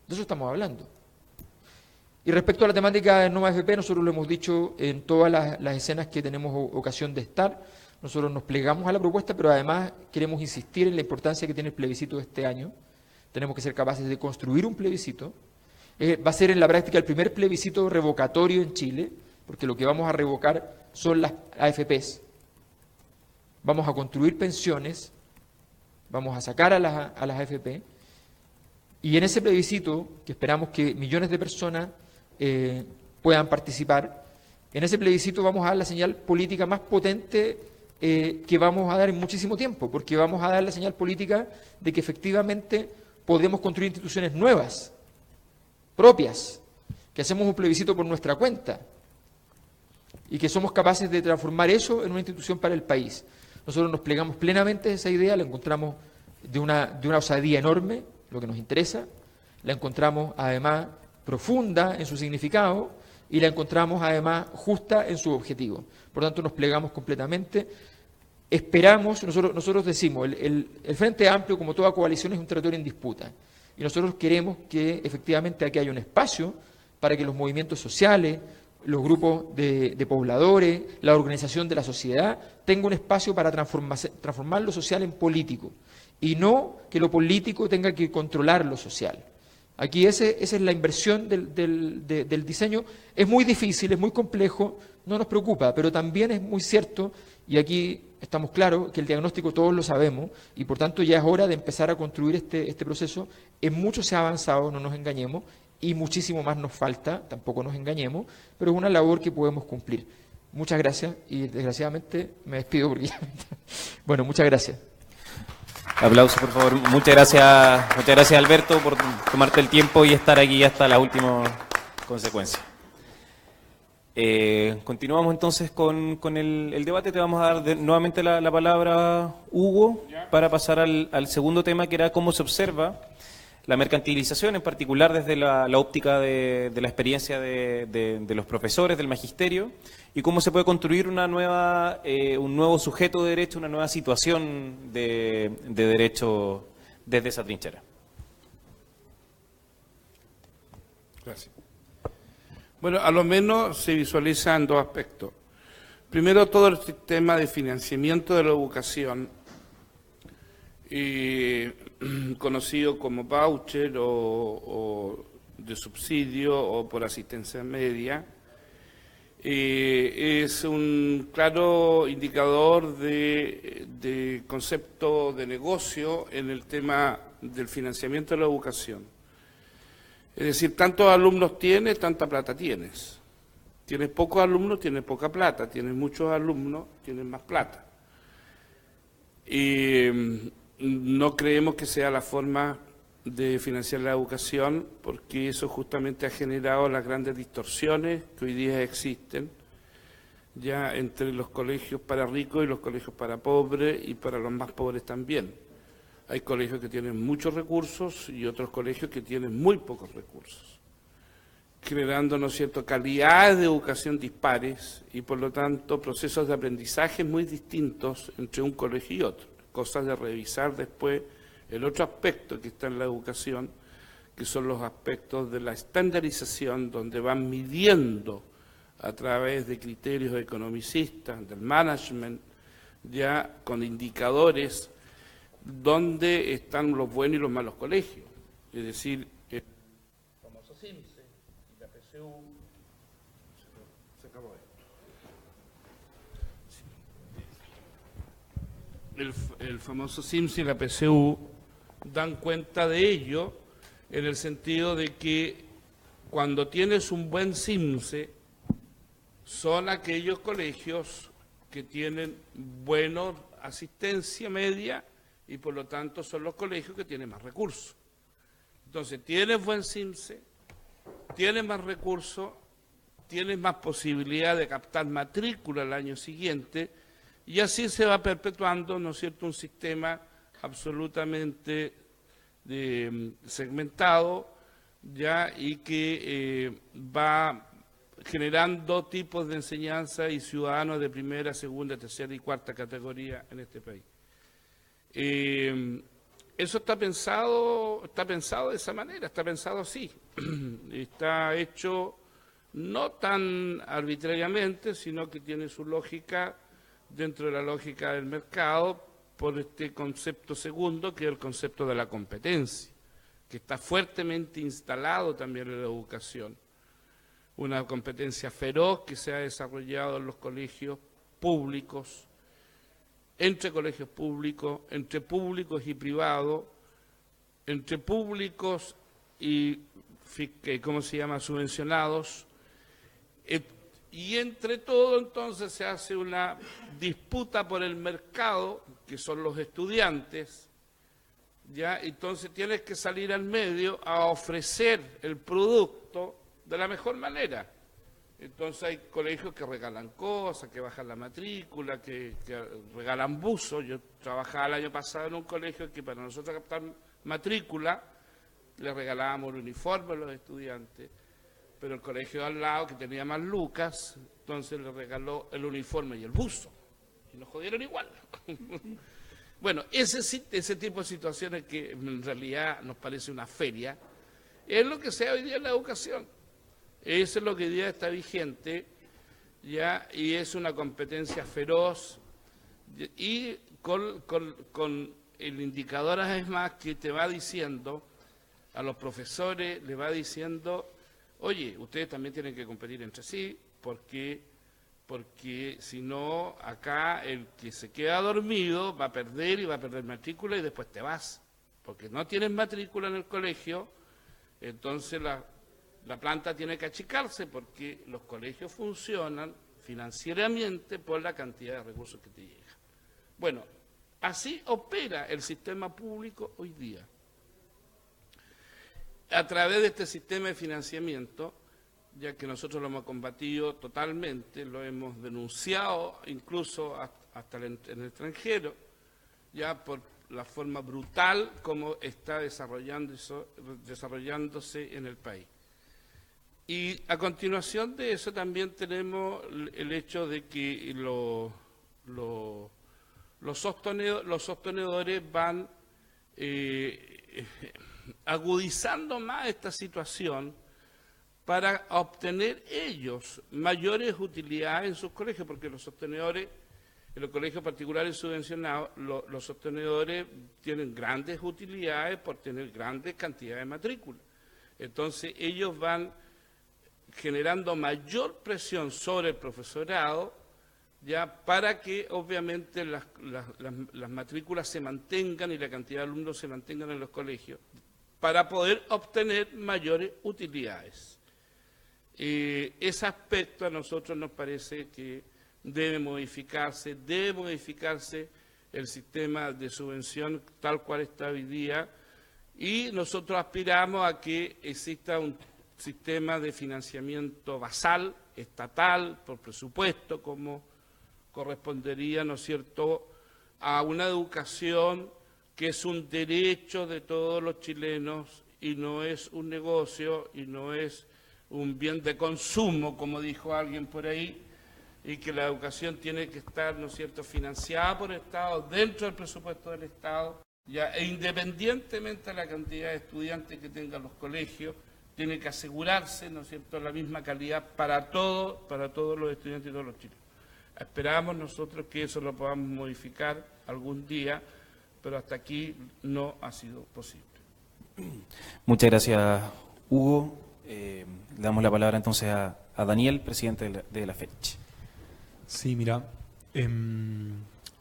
De eso estamos hablando. Y respecto a la temática de Nueva FP, nosotros lo hemos dicho en todas las escenas que tenemos ocasión de estar. Nosotros nos plegamos a la propuesta, pero además queremos insistir en la importancia que tiene el plebiscito de este año. Tenemos que ser capaces de construir un plebiscito. Va a ser en la práctica el primer plebiscito revocatorio en Chile, porque lo que vamos a revocar son las AFPs. Vamos a construir pensiones, vamos a sacar a las AFP, y en ese plebiscito, que esperamos que millones de personas puedan participar, en ese plebiscito vamos a dar la señal política más potente que vamos a dar en muchísimo tiempo, porque vamos a dar la señal política de que efectivamente podemos construir instituciones nuevas, propias, que hacemos un plebiscito por nuestra cuenta y que somos capaces de transformar eso en una institución para el país. Nosotros nos plegamos plenamente a esa idea, la encontramos de una osadía enorme, lo que nos interesa, la encontramos además profunda en su significado y la encontramos además justa en su objetivo. Por tanto, nos plegamos completamente. Esperamos, nosotros decimos, el Frente Amplio, como toda coalición, es un territorio en disputa. Y nosotros queremos que efectivamente aquí haya un espacio para que los movimientos sociales, los grupos de pobladores, la organización de la sociedad, tengan un espacio para transformar lo social en político. Y no que lo político tenga que controlar lo social. Aquí esa es la inversión del diseño. Es muy difícil, es muy complejo, no nos preocupa, pero también es muy cierto, y aquí estamos claros, que el diagnóstico todos lo sabemos, y por tanto ya es hora de empezar a construir este proceso. En mucho se ha avanzado, no nos engañemos, y muchísimo más nos falta, tampoco nos engañemos, pero es una labor que podemos cumplir. Muchas gracias, y desgraciadamente me despido porque ya... Bueno, muchas gracias. Aplausos, por favor. Muchas gracias Alberto por tomarte el tiempo y estar aquí hasta la última consecuencia. Continuamos entonces con el debate. Te vamos a dar nuevamente la palabra, Hugo, para pasar al segundo tema, que era cómo se observa la mercantilización, en particular desde la óptica de la experiencia de los profesores, del magisterio, y cómo se puede construir un nuevo sujeto de derecho, una nueva situación de derecho desde esa trinchera. Gracias. Bueno, a lo menos se visualizan dos aspectos. Primero, todo el sistema de financiamiento de la educación, conocido como voucher o de subsidio o por asistencia media, es un claro indicador de concepto de negocio en el tema del financiamiento de la educación. Es decir, tantos alumnos tienes, tanta plata tienes. Tienes pocos alumnos, tienes poca plata. Tienes muchos alumnos, tienes más plata. No creemos que sea la forma de financiar la educación, porque eso justamente ha generado las grandes distorsiones que hoy día existen, ya entre los colegios para ricos y los colegios para pobres y para los más pobres también. Hay colegios que tienen muchos recursos y otros colegios que tienen muy pocos recursos, generando, ¿no es cierto?, calidades de educación dispares y, por lo tanto, procesos de aprendizaje muy distintos entre un colegio y otro. Cosas de revisar después. El otro aspecto que está en la educación, que son los aspectos de la estandarización, donde van midiendo a través de criterios economicistas, del management, ya con indicadores, dónde están los buenos y los malos colegios. Es decir, el famoso CIMSE y la PSU. Se acabó esto. el famoso CIMSE y la PCU dan cuenta de ello en el sentido de que cuando tienes un buen CIMSE son aquellos colegios que tienen buena asistencia media y por lo tanto son los colegios que tienen más recursos. Entonces, tienes buen CIMSE, tienes más recursos, tienes más posibilidad de captar matrícula el año siguiente y así se va perpetuando, ¿no es cierto?, un sistema absolutamente segmentado ya y que va generando tipos de enseñanza y ciudadanos de primera, segunda, tercera y cuarta categoría en este país. Eso está pensado de esa manera, está pensado así. Está hecho no tan arbitrariamente, sino que tiene su lógica dentro de la lógica del mercado por este concepto segundo, que es el concepto de la competencia, que está fuertemente instalado también en la educación. Una competencia feroz que se ha desarrollado en los colegios públicos, entre colegios públicos, entre públicos y privados, entre públicos y, ¿cómo se llama?, subvencionados, y entre todo entonces se hace una disputa por el mercado, que son los estudiantes, ¿ya? Entonces tienes que salir al medio a ofrecer el producto de la mejor manera. Entonces hay colegios que regalan cosas, que bajan la matrícula, que regalan buzos. Yo trabajaba el año pasado en un colegio que para nosotros captar matrícula le regalábamos el uniforme a los estudiantes, pero el colegio de al lado, que tenía más lucas, entonces le regaló el uniforme y el buzo, y nos jodieron igual. Bueno, ese tipo de situaciones que en realidad nos parece una feria, es lo que sea hoy día en la educación. Eso es lo que hoy día está vigente, ¿ya? Y es una competencia feroz, y con el indicador además que te va diciendo, a los profesores le va diciendo, oye, ustedes también tienen que competir entre sí, porque si no, acá el que se queda dormido va a perder y va a perder matrícula y después te vas, porque no tienes matrícula en el colegio, entonces la planta tiene que achicarse porque los colegios funcionan financieramente por la cantidad de recursos que te llegan. Bueno, así opera el sistema público hoy día. A través de este sistema de financiamiento, ya que nosotros lo hemos combatido totalmente, lo hemos denunciado incluso hasta en el extranjero, ya por la forma brutal como está desarrollándose en el país. Y a continuación de eso también tenemos el hecho de que los sostenedores van agudizando más esta situación para obtener ellos mayores utilidades en sus colegios, porque los sostenedores, en los colegios particulares subvencionados, los sostenedores tienen grandes utilidades por tener grandes cantidades de matrículas. Entonces ellos van generando mayor presión sobre el profesorado, ya para que obviamente las matrículas se mantengan y la cantidad de alumnos se mantengan en los colegios, para poder obtener mayores utilidades. Ese aspecto a nosotros nos parece que debe modificarse el sistema de subvención tal cual está hoy día, y nosotros aspiramos a que exista un sistema de financiamiento basal, estatal, por presupuesto, como correspondería, ¿no es cierto?, a una educación que es un derecho de todos los chilenos y no es un negocio y no es un bien de consumo, como dijo alguien por ahí, y que la educación tiene que estar, ¿no es cierto?, financiada por el Estado, dentro del presupuesto del Estado, ya, e independientemente de la cantidad de estudiantes que tengan los colegios, tiene que asegurarse, ¿no es cierto?, la misma calidad para todos los estudiantes y todos los chilenos. Esperamos nosotros que eso lo podamos modificar algún día, pero hasta aquí no ha sido posible. Muchas gracias, Hugo. Le damos la palabra entonces a Daniel, presidente de la FECH. Sí, mira,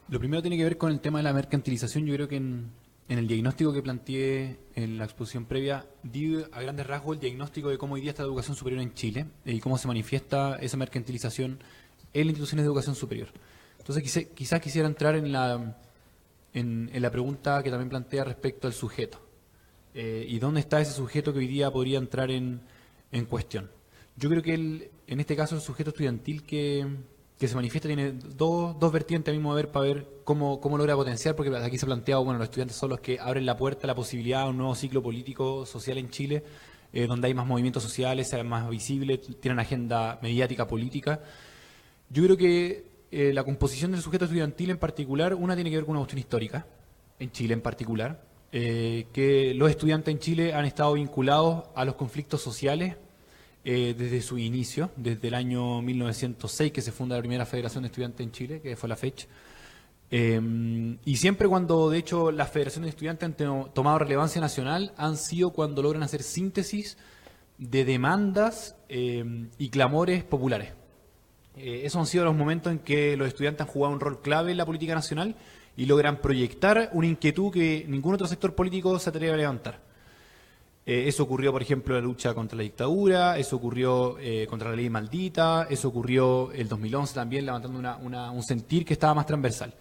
Lo primero tiene que ver con el tema de la mercantilización. Yo creo que en el diagnóstico que planteé en la exposición previa, di a grandes rasgos el diagnóstico de cómo hoy día está la educación superior en Chile y cómo se manifiesta esa mercantilización en las instituciones de educación superior. Entonces quizás quisiera entrar en la pregunta que también plantea respecto al sujeto. ¿Y dónde está ese sujeto que hoy día podría entrar en cuestión? Yo creo que en este caso el sujeto estudiantil que se manifiesta tiene dos vertientes a mismo ver para ver cómo logra potenciar, porque aquí se ha planteado, bueno, los estudiantes son los que abren la puerta a la posibilidad de un nuevo ciclo político social en Chile, donde hay más movimientos sociales, se más visibles, tienen agenda mediática, política. Yo creo que la composición del sujeto estudiantil en particular, una tiene que ver con una cuestión histórica, en Chile en particular, que los estudiantes en Chile han estado vinculados a los conflictos sociales desde su inicio, desde el año 1906 que se funda la primera Federación de Estudiantes en Chile, que fue la FECH. Y siempre cuando, de hecho, las federaciones de estudiantes han tomado relevancia nacional, han sido cuando logran hacer síntesis de demandas y clamores populares. Esos han sido los momentos en que los estudiantes han jugado un rol clave en la política nacional y logran proyectar una inquietud que ningún otro sector político se atreve a levantar. Eso ocurrió, por ejemplo, en la lucha contra la dictadura, eso ocurrió contra la ley maldita, eso ocurrió el 2011 también, levantando un sentir que estaba más transversal.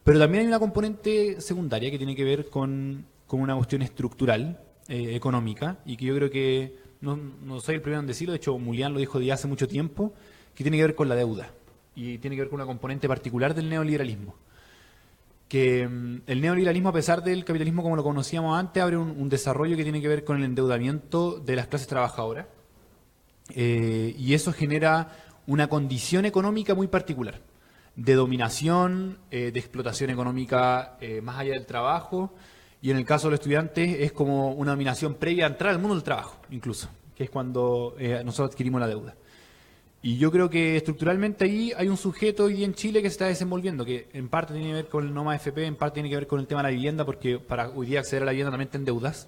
Pero también hay una componente secundaria que tiene que ver con una cuestión estructural, económica, y que yo creo que, no soy el primero en decirlo, de hecho Mulián lo dijo ya hace mucho tiempo, que tiene que ver con la deuda, y tiene que ver con una componente particular del neoliberalismo. Que el neoliberalismo, a pesar del capitalismo como lo conocíamos antes, abre un desarrollo que tiene que ver con el endeudamiento de las clases trabajadoras, y eso genera una condición económica muy particular, de dominación, de explotación económica más allá del trabajo, y en el caso de los estudiantes es como una dominación previa a entrar al mundo del trabajo, incluso, que es cuando nosotros adquirimos la deuda. Y yo creo que estructuralmente ahí hay un sujeto hoy día en Chile que se está desenvolviendo, que en parte tiene que ver con el NOMA FP, en parte tiene que ver con el tema de la vivienda, porque para hoy día acceder a la vivienda también te endeudas,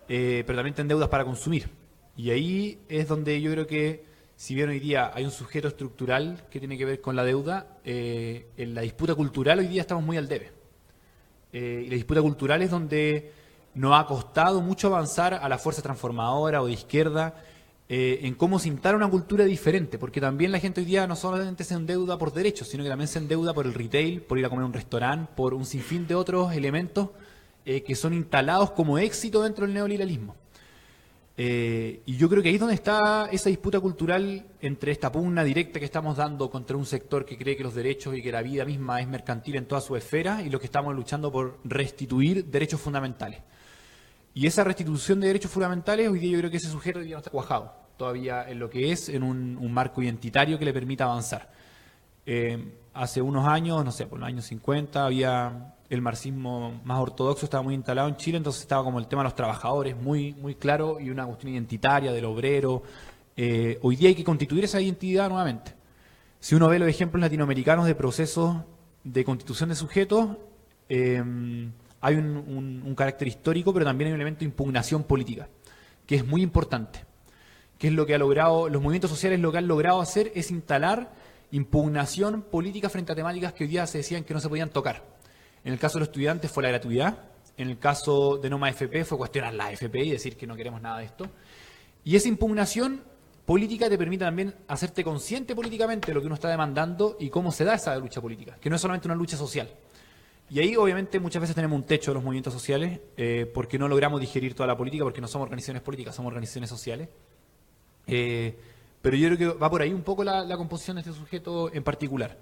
pero también te endeudas para consumir. Y ahí es donde yo creo que, si bien hoy día hay un sujeto estructural que tiene que ver con la deuda, en la disputa cultural hoy día estamos muy al debe. Y la disputa cultural es donde nos ha costado mucho avanzar a la fuerza transformadora o de izquierda, en cómo se instala una cultura diferente, porque también la gente hoy día no solamente se endeuda por derechos, sino que también se endeuda por el retail, por ir a comer a un restaurante, por un sinfín de otros elementos que son instalados como éxito dentro del neoliberalismo. Y yo creo que ahí es donde está esa disputa cultural entre esta pugna directa que estamos dando contra un sector que cree que los derechos y que la vida misma es mercantil en toda su esfera, y los que estamos luchando por restituir derechos fundamentales. Y esa restitución de derechos fundamentales, hoy día yo creo que ese sujeto ya no está cuajado todavía en lo que es, en un marco identitario que le permita avanzar. Hace unos años, no sé, por los años 50, había el marxismo más ortodoxo, estaba muy instalado en Chile, entonces estaba como el tema de los trabajadores muy, muy claro, y una cuestión identitaria del obrero. Hoy día hay que constituir esa identidad nuevamente. Si uno ve los ejemplos latinoamericanos de procesos de constitución de sujetos, hay un carácter histórico, pero también hay un elemento de impugnación política, que es muy importante. Que es lo que ha logrado, los movimientos sociales lo que han logrado hacer es instalar impugnación política frente a temáticas que hoy día se decían que no se podían tocar. En el caso de los estudiantes fue la gratuidad, en el caso de NOMA FP fue cuestionar la FP y decir que no queremos nada de esto. Y esa impugnación política te permite también hacerte consciente políticamente de lo que uno está demandando y cómo se da esa lucha política, que no es solamente una lucha social. Y ahí obviamente muchas veces tenemos un techo de los movimientos sociales, porque no logramos digerir toda la política, porque no somos organizaciones políticas, somos organizaciones sociales. Pero yo creo que va por ahí un poco la composición de este sujeto en particular.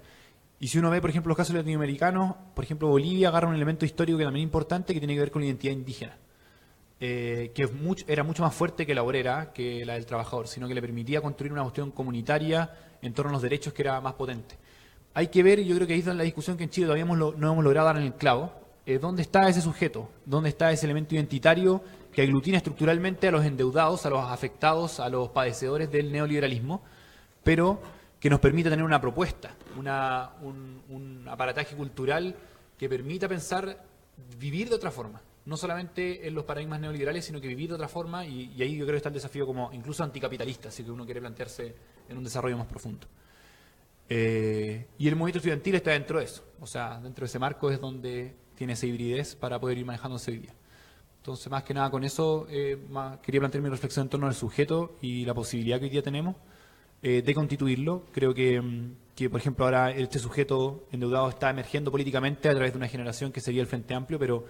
Y si uno ve, por ejemplo, los casos latinoamericanos, por ejemplo, Bolivia agarra un elemento histórico que también es importante, que tiene que ver con la identidad indígena, que era mucho más fuerte que la obrera, que la del trabajador, sino que le permitía construir una cuestión comunitaria en torno a los derechos que era más potente. Hay que ver, y yo creo que ahí está la discusión que en Chile todavía no hemos logrado dar en el clavo, dónde está ese sujeto, dónde está ese elemento identitario que aglutina estructuralmente a los endeudados, a los afectados, a los padecedores del neoliberalismo, pero que nos permita tener una propuesta, un aparataje cultural que permita pensar, vivir de otra forma, no solamente en los paradigmas neoliberales, sino que vivir de otra forma, y ahí yo creo que está el desafío como incluso anticapitalista, si que uno quiere plantearse en un desarrollo más profundo. Y el movimiento estudiantil está dentro de eso. O sea, dentro de ese marco es donde tiene esa hibridez para poder ir manejándose hoy día. Entonces, más que nada con eso, quería plantear mi reflexión en torno al sujeto y la posibilidad que hoy día tenemos de constituirlo. Creo que, por ejemplo, ahora este sujeto endeudado está emergiendo políticamente a través de una generación que sería el Frente Amplio, pero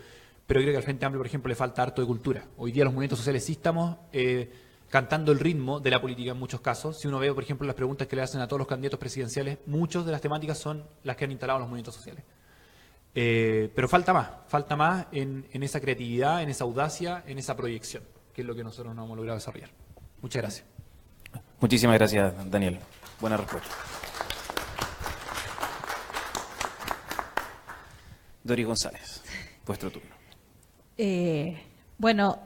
creo que al Frente Amplio, por ejemplo, le falta harto de cultura. Hoy día los movimientos sociales sí estamos cantando el ritmo de la política en muchos casos. Si uno ve, por ejemplo, las preguntas que le hacen a todos los candidatos presidenciales, muchas de las temáticas son las que han instalado los movimientos sociales. Pero falta más en esa creatividad, en esa audacia, en esa proyección, que es lo que nosotros no hemos logrado desarrollar. Muchas gracias. Muchísimas gracias, Daniel. Buena respuesta. Doris González, vuestro turno. Bueno,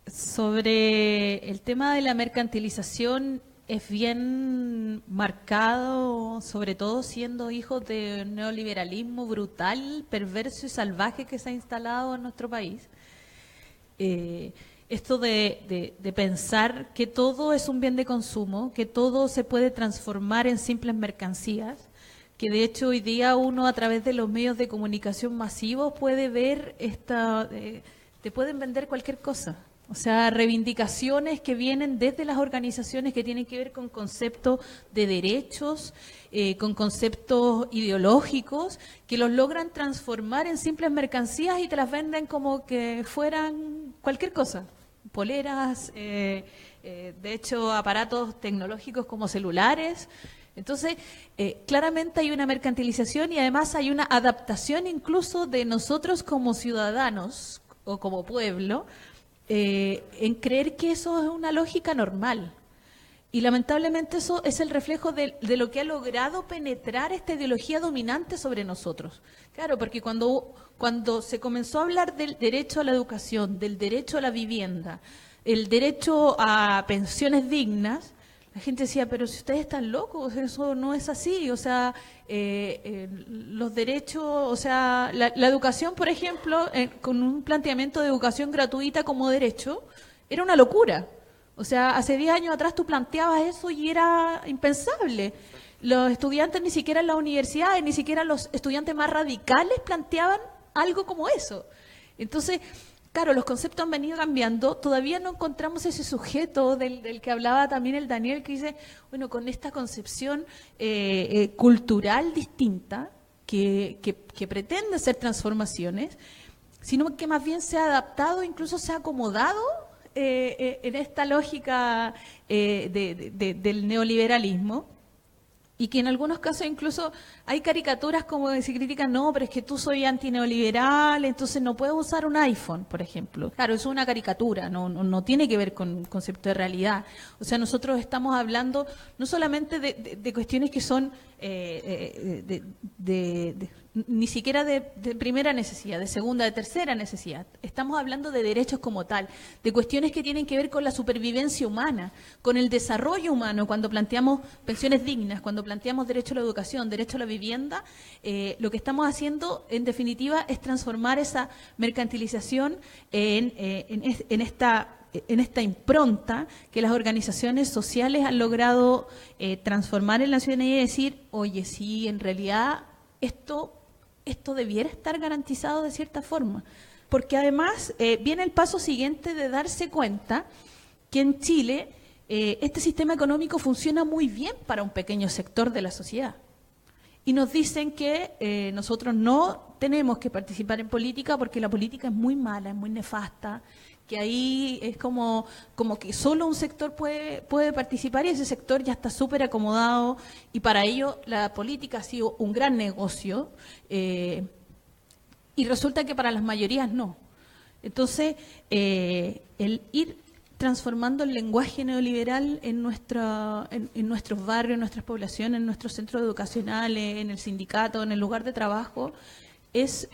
sobre el tema de la mercantilización es bien marcado, sobre todo siendo hijos de un neoliberalismo brutal, perverso y salvaje que se ha instalado en nuestro país. Esto de pensar que todo es un bien de consumo, que todo se puede transformar en simples mercancías, que de hecho hoy día uno a través de los medios de comunicación masivos puede ver te pueden vender cualquier cosa. O sea, reivindicaciones que vienen desde las organizaciones que tienen que ver con conceptos de derechos, con conceptos ideológicos, que los logran transformar en simples mercancías y te las venden como que fueran cualquier cosa. Poleras, de hecho, aparatos tecnológicos como celulares. Entonces, claramente hay una mercantilización y además hay una adaptación incluso de nosotros como ciudadanos o como pueblo, en creer que eso es una lógica normal. Y lamentablemente eso es el reflejo de lo que ha logrado penetrar esta ideología dominante sobre nosotros. Claro, porque cuando se comenzó a hablar del derecho a la educación, del derecho a la vivienda, el derecho a pensiones dignas, la gente decía, pero si ustedes están locos, eso no es así. O sea, los derechos, o sea, la educación, por ejemplo, con un planteamiento de educación gratuita como derecho, era una locura. O sea, hace 10 años atrás tú planteabas eso y era impensable. Los estudiantes, ni siquiera en las universidades, ni siquiera los estudiantes más radicales planteaban algo como eso. Entonces, claro, los conceptos han venido cambiando, todavía no encontramos ese sujeto del que hablaba también el Daniel, que dice, bueno, con esta concepción cultural distinta, que pretende hacer transformaciones, sino que más bien se ha adaptado, incluso se ha acomodado en esta lógica del neoliberalismo. Y que en algunos casos incluso hay caricaturas como que se critican, no, pero es que tú soy antineoliberal, entonces no puedes usar un iPhone, por ejemplo. Claro, es una caricatura, no tiene que ver con un concepto de realidad. O sea, nosotros estamos hablando no solamente de cuestiones que son ni siquiera de primera necesidad, de segunda, de tercera necesidad. Estamos hablando de derechos como tal, de cuestiones que tienen que ver con la supervivencia humana, con el desarrollo humano, cuando planteamos pensiones dignas, cuando planteamos derecho a la educación, derecho a la vivienda, lo que estamos haciendo, en definitiva, es transformar esa mercantilización en esta impronta que las organizaciones sociales han logrado transformar en la ciudadanía y decir, oye, sí, en realidad esto debiera estar garantizado de cierta forma. Porque además viene el paso siguiente de darse cuenta que en Chile este sistema económico funciona muy bien para un pequeño sector de la sociedad. Y nos dicen que nosotros no tenemos que participar en política porque la política es muy mala, es muy nefasta, que ahí es como que solo un sector puede participar y ese sector ya está súper acomodado y para ello la política ha sido un gran negocio y resulta que para las mayorías no. Entonces, el ir transformando el lenguaje neoliberal en nuestros barrios, en nuestras poblaciones, en nuestros centros educacionales, en el sindicato, en el lugar de trabajo, es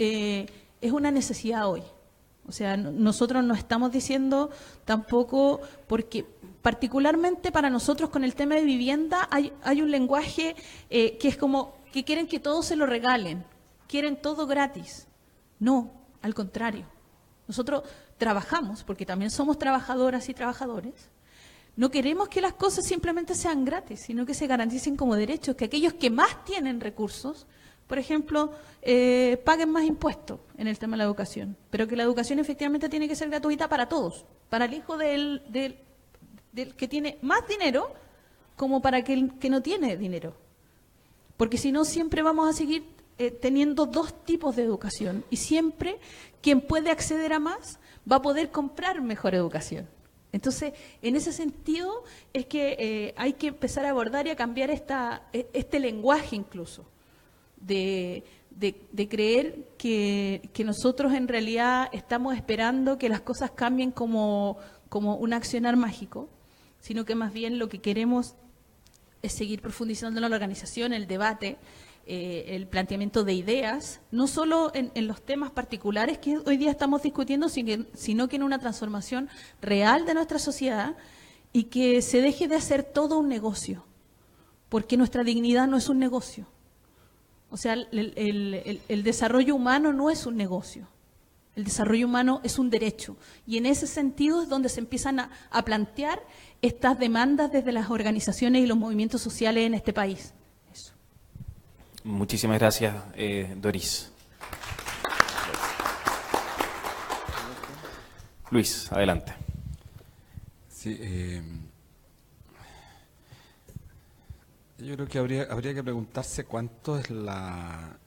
una necesidad hoy. O sea, nosotros no estamos diciendo tampoco, porque particularmente para nosotros con el tema de vivienda hay un lenguaje que es como que quieren que todo se lo regalen, quieren todo gratis. No, al contrario. Nosotros trabajamos, porque también somos trabajadoras y trabajadores, No queremos que las cosas simplemente sean gratis, sino que se garanticen como derechos, que aquellos que más tienen recursos, por ejemplo, paguen más impuestos en el tema de la educación, pero que la educación efectivamente tiene que ser gratuita para todos, para el hijo del que tiene más dinero como para el que no tiene dinero. Porque si no, siempre vamos a seguir teniendo dos tipos de educación y siempre quien puede acceder a más va a poder comprar mejor educación. Entonces, en ese sentido es que hay que empezar a abordar y a cambiar este lenguaje incluso, de creer que nosotros en realidad estamos esperando que las cosas cambien como un accionar mágico, sino que más bien lo que queremos es seguir profundizando en la organización, el debate, el planteamiento de ideas, no solo en los temas particulares que hoy día estamos discutiendo, sino que en una transformación real de nuestra sociedad y que se deje de hacer todo un negocio, porque nuestra dignidad no es un negocio. O sea, el desarrollo humano no es un negocio, el desarrollo humano es un derecho y en ese sentido es donde se empiezan a plantear estas demandas desde las organizaciones y los movimientos sociales en este país. Eso. Muchísimas gracias, Doris. Luis, adelante. Sí, yo creo que habría que preguntarse cuánto es la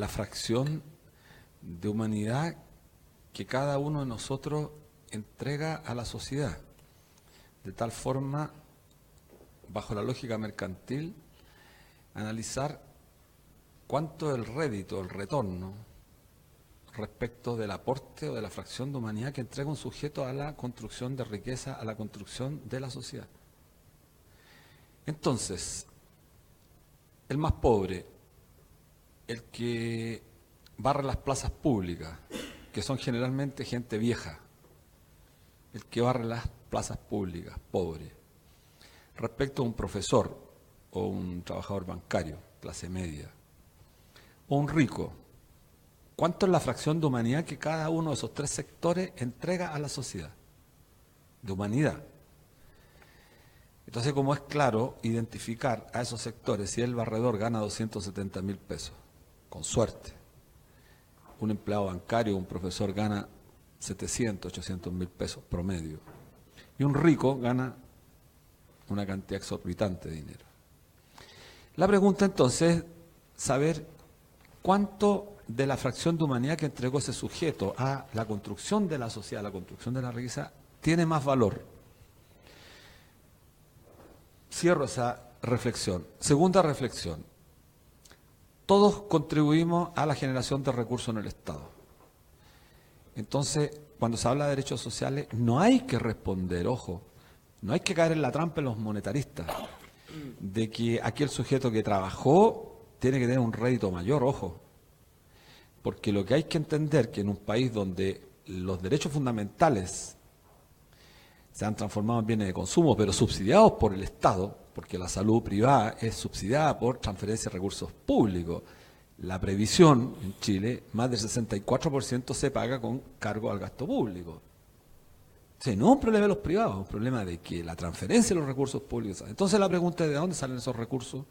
fracción de humanidad que cada uno de nosotros entrega a la sociedad, de tal forma, bajo la lógica mercantil, analizar cuánto es el rédito, el retorno, respecto del aporte o de la fracción de humanidad que entrega un sujeto a la construcción de riqueza, a la construcción de la sociedad. Entonces, el más pobre, el que barre las plazas públicas, que son generalmente gente vieja, el que barre las plazas públicas, pobre, respecto a un profesor o un trabajador bancario, clase media, o un rico, ¿cuánto es la fracción de humanidad que cada uno de esos tres sectores entrega a la sociedad? De humanidad. Entonces, como es claro, identificar a esos sectores, si el barredor gana 270.000 pesos, con suerte, un empleado bancario, un profesor gana 700, 800.000 pesos promedio, y un rico gana una cantidad exorbitante de dinero. La pregunta entonces es saber cuánto de la fracción de humanidad que entregó ese sujeto a la construcción de la sociedad, a la construcción de la riqueza, tiene más valor. Cierro esa reflexión. Segunda reflexión. Todos contribuimos a la generación de recursos en el Estado. Entonces, cuando se habla de derechos sociales, no hay que responder, ojo, no hay que caer en la trampa de los monetaristas, de que aquel sujeto que trabajó tiene que tener un rédito mayor, ojo. Porque lo que hay que entender que en un país donde los derechos fundamentales se han transformado en bienes de consumo, pero subsidiados por el Estado, porque la salud privada es subsidiada por transferencia de recursos públicos. La previsión en Chile, más del 64% se paga con cargo al gasto público. O sea, no es un problema de los privados, es un problema de que la transferencia de los recursos públicos. Entonces la pregunta es, ¿de dónde salen esos recursos?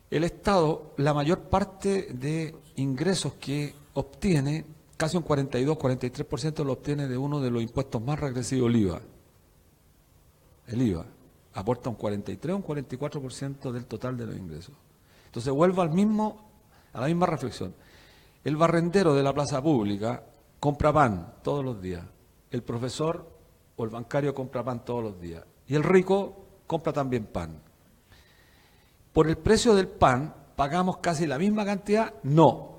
El Estado, la mayor parte de ingresos que obtiene, casi un 42, 43% lo obtiene de uno de los impuestos más regresivos, el IVA. El IVA aporta un 43 o un 44% del total de los ingresos. Entonces vuelvo a la misma reflexión. El barrendero de la plaza pública compra pan todos los días. El profesor o el bancario compra pan todos los días. Y el rico compra también pan. ¿Por el precio del pan pagamos casi la misma cantidad? No.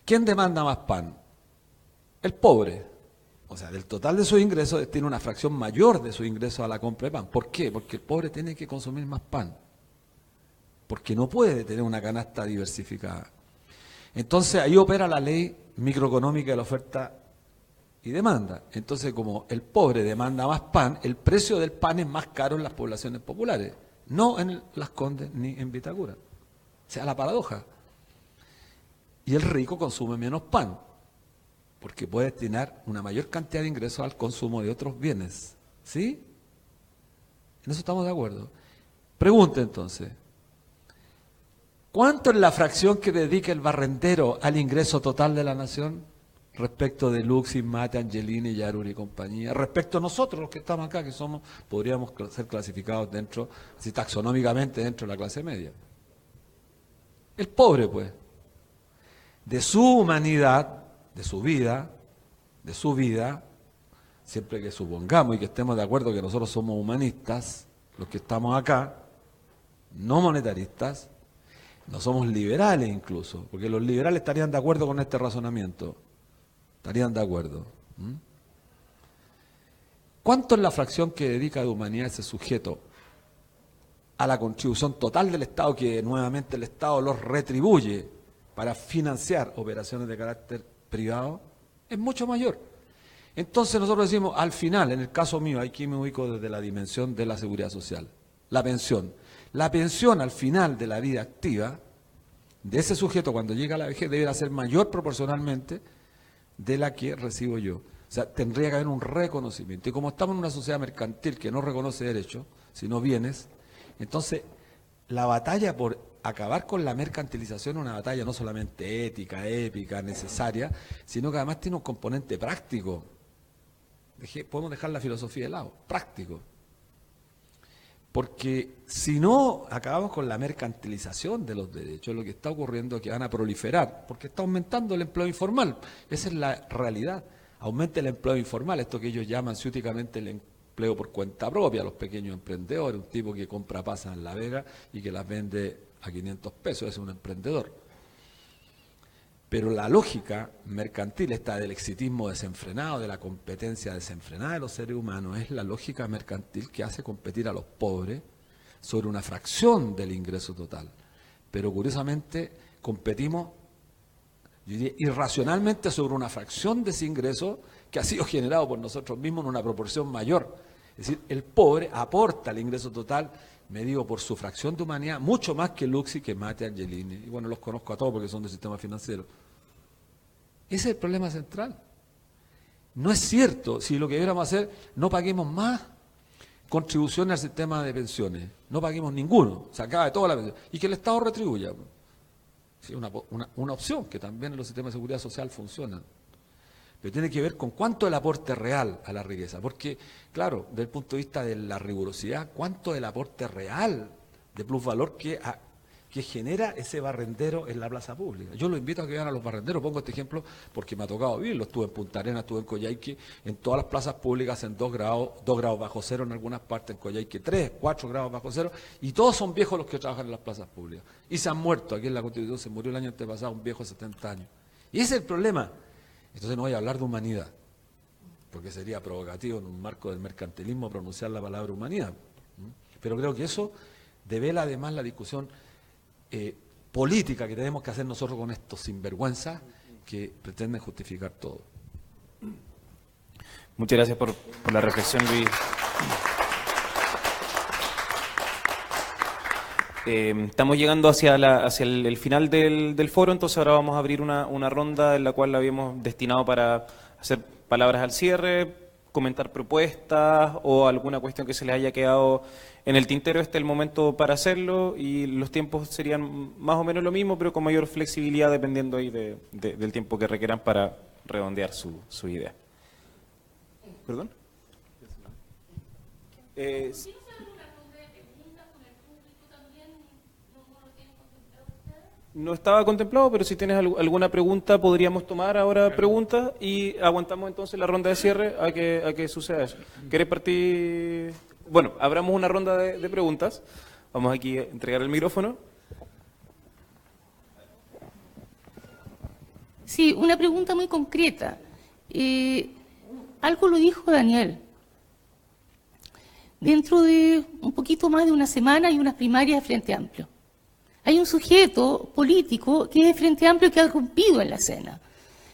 ¿Quién demanda más pan? El pobre. O sea, del total de sus ingresos tiene una fracción mayor de sus ingresos a la compra de pan. ¿Por qué? Porque el pobre tiene que consumir más pan. Porque no puede tener una canasta diversificada. Entonces ahí opera la ley microeconómica de la oferta y demanda. Entonces, como el pobre demanda más pan, el precio del pan es más caro en las poblaciones populares. No en Las Condes ni en Vitacura. O sea, la paradoja. Y el rico consume menos pan, porque puede destinar una mayor cantidad de ingresos al consumo de otros bienes. ¿Sí? En eso estamos de acuerdo. Pregunta entonces, ¿cuánto es la fracción que dedica el barrendero al ingreso total de la nación respecto de Luxis, Mate, Angelini, Yaruri y compañía? Respecto a nosotros, los que estamos acá, que somos, podríamos ser clasificados dentro, así taxonómicamente, dentro de la clase media. El pobre, pues, de su humanidad, de su vida, siempre que supongamos y que estemos de acuerdo que nosotros somos humanistas, los que estamos acá, no monetaristas, no somos liberales incluso, porque los liberales estarían de acuerdo con este razonamiento, estarían de acuerdo. ¿Cuánto es la fracción que dedica de humanidad ese sujeto a la contribución total del Estado, que nuevamente el Estado los retribuye para financiar operaciones de carácter privado? Es mucho mayor. Entonces nosotros decimos, al final, en el caso mío, aquí me ubico desde la dimensión de la seguridad social, la pensión. La pensión al final de la vida activa de ese sujeto cuando llega a la vejez deberá ser mayor proporcionalmente de la que recibo yo. O sea, tendría que haber un reconocimiento. Y como estamos en una sociedad mercantil que no reconoce derechos, sino bienes, entonces la batalla por acabar con la mercantilización es una batalla no solamente ética, épica, necesaria, sino que además tiene un componente práctico. Podemos dejar la filosofía de lado, práctico. Porque si no acabamos con la mercantilización de los derechos, lo que está ocurriendo es que van a proliferar, porque está aumentando el empleo informal. Esa es la realidad. Aumenta el empleo informal, esto que ellos llaman ciúticamente el empleo por cuenta propia, los pequeños emprendedores, un tipo que compra pasas en La Vega y que las vende a 500 pesos, es un emprendedor. Pero la lógica mercantil, esta del exitismo desenfrenado, de la competencia desenfrenada de los seres humanos, es la lógica mercantil que hace competir a los pobres sobre una fracción del ingreso total. Pero curiosamente competimos, yo diría, irracionalmente sobre una fracción de ese ingreso que ha sido generado por nosotros mismos en una proporción mayor. Es decir, el pobre aporta al ingreso total, medido por su fracción de humanidad, mucho más que Luxi, que Mate, Angelini. Y bueno, los conozco a todos porque son del sistema financiero. Ese es el problema central. No es cierto, si lo que deberíamos hacer, no paguemos más contribuciones al sistema de pensiones, no paguemos ninguno, se acaba de toda la pensión, y que el Estado retribuya. Sí, una opción que también en los sistemas de seguridad social funcionan. Pero tiene que ver con cuánto es el aporte real a la riqueza. Porque, claro, desde el punto de vista de la rigurosidad, cuánto es el aporte real de plusvalor que genera ese barrendero en la plaza pública. Yo los invito a que vean a los barrenderos, pongo este ejemplo porque me ha tocado vivirlo. Estuve en Punta Arenas, estuve en Coyhaique, en todas las plazas públicas en 2 grados bajo cero en algunas partes, en Coyhaique 3, 4 grados bajo cero, y todos son viejos los que trabajan en las plazas públicas. Y se han muerto, aquí en la Constitución se murió el año antepasado un viejo de 70 años. Y ese es el problema. Entonces no voy a hablar de humanidad, porque sería provocativo en un marco del mercantilismo pronunciar la palabra humanidad. Pero creo que eso devela además la discusión política que tenemos que hacer nosotros con estos sinvergüenzas que pretenden justificar todo. Muchas gracias por la reflexión, Luis. Estamos llegando hacia el final del foro, entonces ahora vamos a abrir una ronda en la cual la habíamos destinado para hacer palabras al cierre, comentar propuestas o alguna cuestión que se les haya quedado en el tintero. Este es el momento para hacerlo y los tiempos serían más o menos lo mismo, pero con mayor flexibilidad dependiendo ahí del tiempo que requieran para redondear su idea. ¿Perdón? No estaba contemplado, pero si tienes alguna pregunta podríamos tomar ahora preguntas y aguantamos entonces la ronda de cierre a que suceda eso. ¿Quieres partir? Bueno, abramos una ronda de preguntas. Vamos aquí a entregar el micrófono. Sí, una pregunta muy concreta. Algo lo dijo Daniel. Dentro de un poquito más de una semana hay unas primarias de Frente Amplio. Hay un sujeto político que es de Frente Amplio que ha rompido en la escena.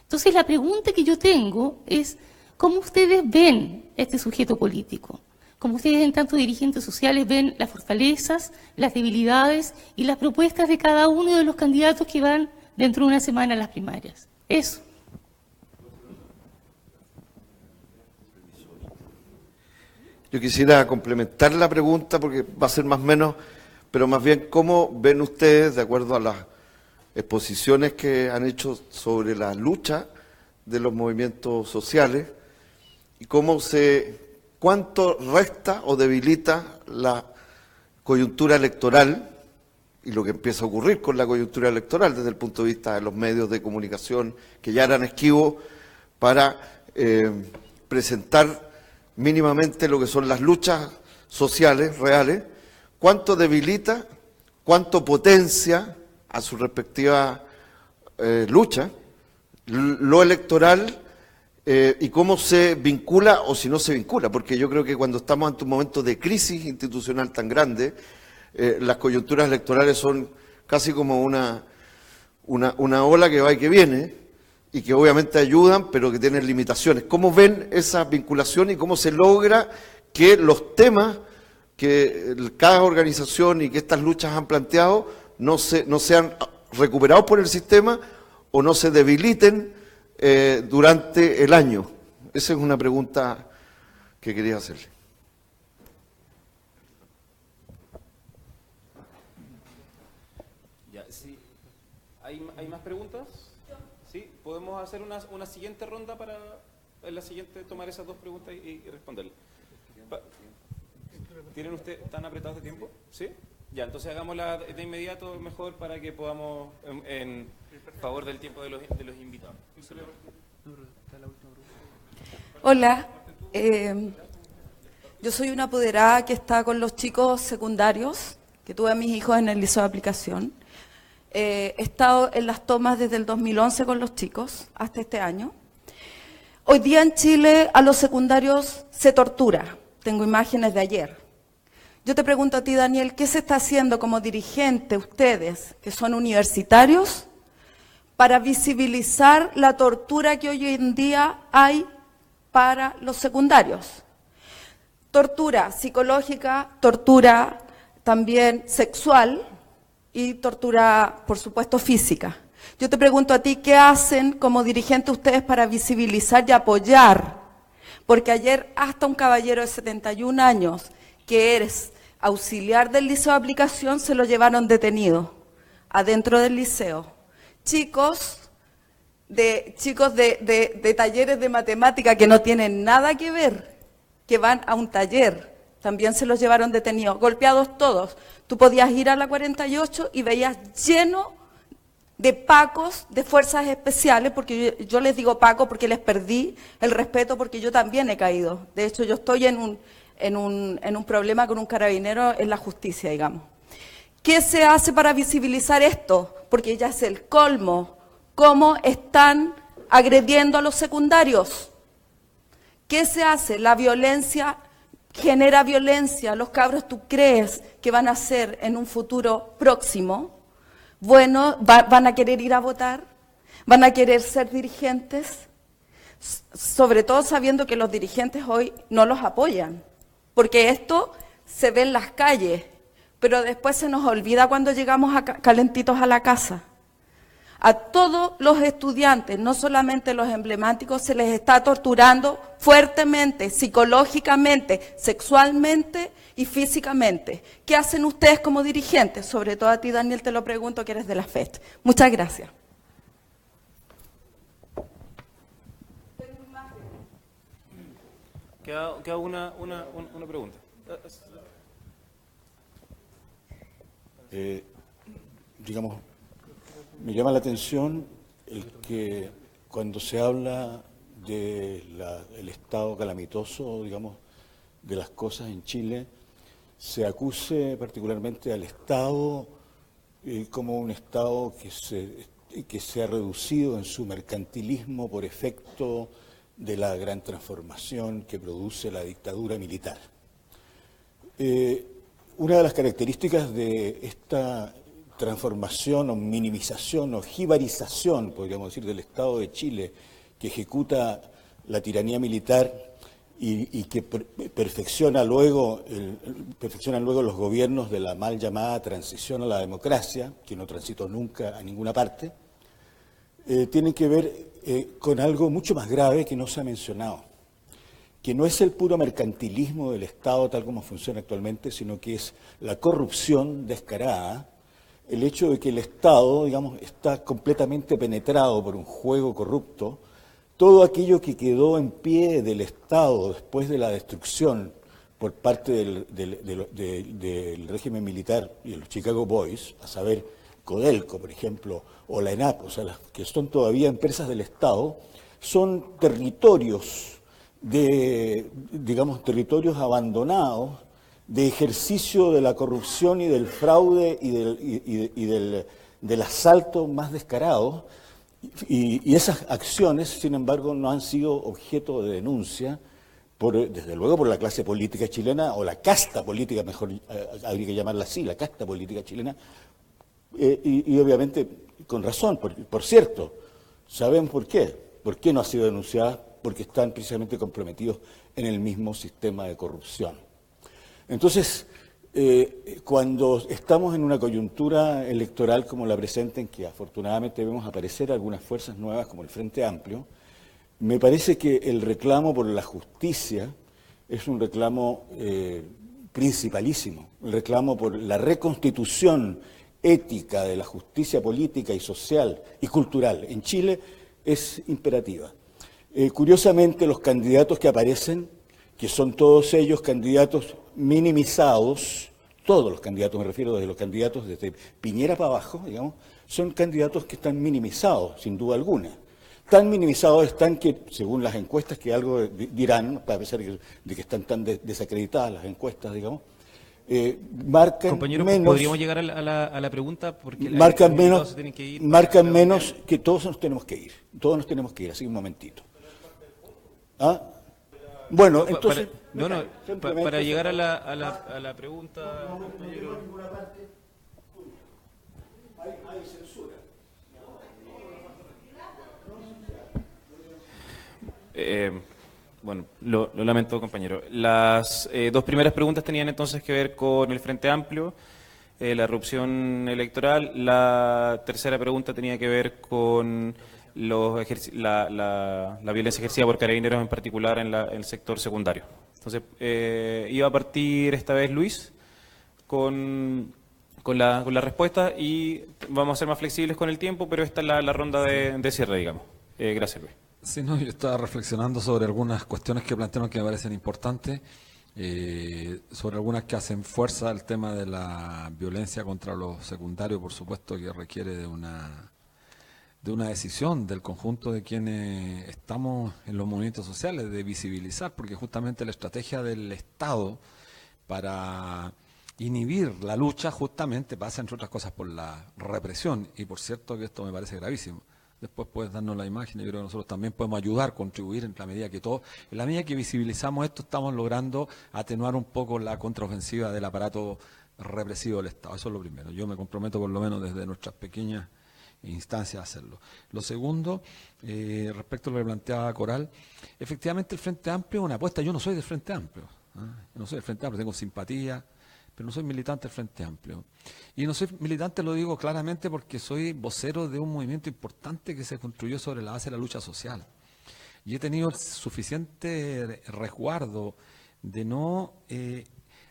Entonces la pregunta que yo tengo es, ¿cómo ustedes ven este sujeto político? ¿Cómo ustedes en tanto dirigentes sociales ven las fortalezas, las debilidades y las propuestas de cada uno de los candidatos que van dentro de una semana a las primarias? Eso. Yo Yo quisiera complementar la pregunta porque va a ser más o menos, pero más bien cómo ven ustedes, de acuerdo a las exposiciones que han hecho sobre la lucha de los movimientos sociales, y cuánto resta o debilita la coyuntura electoral y lo que empieza a ocurrir con la coyuntura electoral desde el punto de vista de los medios de comunicación que ya eran esquivos para presentar mínimamente lo que son las luchas sociales reales, cuánto debilita, cuánto potencia a su respectiva lucha lo electoral y cómo se vincula o si no se vincula, porque yo creo que cuando estamos ante un momento de crisis institucional tan grande, las coyunturas electorales son casi como una ola que va y que viene, y que obviamente ayudan, pero que tienen limitaciones. ¿Cómo ven esa vinculación y cómo se logra que los temas que cada organización y que estas luchas han planteado no sean recuperados por el sistema o no se debiliten durante el año? Esa es una pregunta que quería hacerle. Ya, sí. ¿Hay más preguntas? Sí, podemos hacer una siguiente ronda para en la siguiente tomar esas dos preguntas y responderlas. ¿Tienen ustedes tan apretados de tiempo? ¿Sí? Ya, entonces hagámosla de inmediato mejor para que podamos en favor del tiempo de los invitados. Hola, yo soy una apoderada que está con los chicos secundarios, que tuve a mis hijos en el liceo de aplicación. He estado en las tomas desde el 2011 con los chicos hasta este año. Hoy día en Chile a los secundarios se tortura. Tengo imágenes de ayer. Yo te pregunto a ti, Daniel, ¿qué se está haciendo como dirigente, ustedes, que son universitarios, para visibilizar la tortura que hoy en día hay para los secundarios? Tortura psicológica, tortura también sexual y tortura, por supuesto, física. Yo te pregunto a ti, ¿qué hacen como dirigentes ustedes para visibilizar y apoyar? Porque ayer hasta un caballero de 71 años, que eres auxiliar del liceo de aplicación, se lo llevaron detenido adentro del liceo. Chicos de talleres de matemática que no tienen nada que ver, que van a un taller, también se los llevaron detenidos, golpeados todos. Tú podías ir a la 48 y veías lleno de pacos de fuerzas especiales, porque yo les digo paco porque les perdí el respeto, porque yo también he caído. De hecho, yo estoy en un problema con un carabinero en la justicia, digamos. ¿Qué se hace para visibilizar esto? Porque ya es el colmo. ¿Cómo están agrediendo a los secundarios? ¿Qué se hace? La violencia genera violencia. Los cabros, ¿tú crees que van a ser en un futuro próximo? Bueno, ¿van a querer ir a votar? ¿Van a querer ser dirigentes? Sobre todo sabiendo que los dirigentes hoy no los apoyan. Porque esto se ve en las calles, pero después se nos olvida cuando llegamos calentitos a la casa. A todos los estudiantes, no solamente los emblemáticos, se les está torturando fuertemente, psicológicamente, sexualmente y físicamente. ¿Qué hacen ustedes como dirigentes? Sobre todo a ti, Daniel, te lo pregunto, que eres de la FEST. Muchas gracias. Queda una pregunta. Digamos, me llama la atención el que cuando se habla del estado calamitoso, digamos, de las cosas en Chile, se acuse particularmente al Estado como un Estado que se ha reducido en su mercantilismo por efecto de la gran transformación que produce la dictadura militar. Una de las características de esta transformación o minimización o jibarización, podríamos decir, del Estado de Chile, que ejecuta la tiranía militar y que perfecciona luego los gobiernos de la mal llamada transición a la democracia, que no transitó nunca a ninguna parte, tienen que ver con algo mucho más grave que no se ha mencionado, que no es el puro mercantilismo del Estado tal como funciona actualmente, sino que es la corrupción descarada, el hecho de que el Estado, digamos, está completamente penetrado por un juego corrupto. Todo aquello que quedó en pie del Estado después de la destrucción por parte del régimen militar y de los Chicago Boys, a saber, Codelco, por ejemplo, o la ENAP, o sea, las que son todavía empresas del Estado, son territorios territorios abandonados de ejercicio de la corrupción y del fraude y del asalto más descarado. Y esas acciones, sin embargo, no han sido objeto de denuncia, desde luego por la clase política chilena, o la casta política, mejor habría que llamarla así, la casta política chilena, y obviamente con razón, por cierto, ¿saben por qué? ¿Por qué no ha sido denunciada? Porque están precisamente comprometidos en el mismo sistema de corrupción. Entonces, cuando estamos en una coyuntura electoral como la presente, en que afortunadamente vemos aparecer algunas fuerzas nuevas como el Frente Amplio, me parece que el reclamo por la justicia es un reclamo principalísimo, el reclamo por la reconstitución ética de la justicia política y social y cultural en Chile es imperativa. Curiosamente, los candidatos que aparecen, que son todos ellos candidatos minimizados, todos los candidatos, me refiero desde los candidatos desde Piñera para abajo, digamos, son candidatos que están minimizados, sin duda alguna. Tan minimizados están que, según las encuestas, que algo dirán, a pesar de que están tan desacreditadas las encuestas, digamos, marcan Compañero, menos... ¿podríamos llegar a la pregunta? Porque marcan menos, se tienen que ir, marcan menos que todos nos tenemos que ir, así un momentito. ¿Ah? Bueno, entonces... para llegar a la pregunta, compañero... Hay censura. Bueno, lo lamento, compañero. Las dos primeras preguntas tenían entonces que ver con el Frente Amplio, la erupción electoral. La tercera pregunta tenía que ver con la violencia ejercida por carabineros, en particular en el sector secundario. Entonces, iba a partir esta vez Luis con la respuesta, y vamos a ser más flexibles con el tiempo, pero esta es la ronda de cierre, digamos. Gracias, Luis. Sí, no, yo estaba reflexionando sobre algunas cuestiones que plantearon que me parecen importantes, sobre algunas que hacen fuerza el tema de la violencia contra los secundarios, por supuesto que requiere de una decisión del conjunto de quienes estamos en los movimientos sociales, de visibilizar, porque justamente la estrategia del Estado para inhibir la lucha justamente pasa, entre otras cosas, por la represión, y por cierto que esto me parece gravísimo. Después puedes darnos la imagen, y yo creo que nosotros también podemos ayudar, contribuir en la medida que visibilizamos esto, estamos logrando atenuar un poco la contraofensiva del aparato represivo del Estado. Eso es lo primero. Yo me comprometo, por lo menos desde nuestras pequeñas instancias, a hacerlo. Lo segundo, respecto a lo que planteaba Coral, efectivamente el Frente Amplio es una apuesta. Yo no soy del Frente Amplio, Yo no soy del Frente Amplio, tengo simpatía, pero no soy militante del Frente Amplio. Y no soy militante, lo digo claramente, porque soy vocero de un movimiento importante que se construyó sobre la base de la lucha social. Y he tenido el suficiente resguardo de no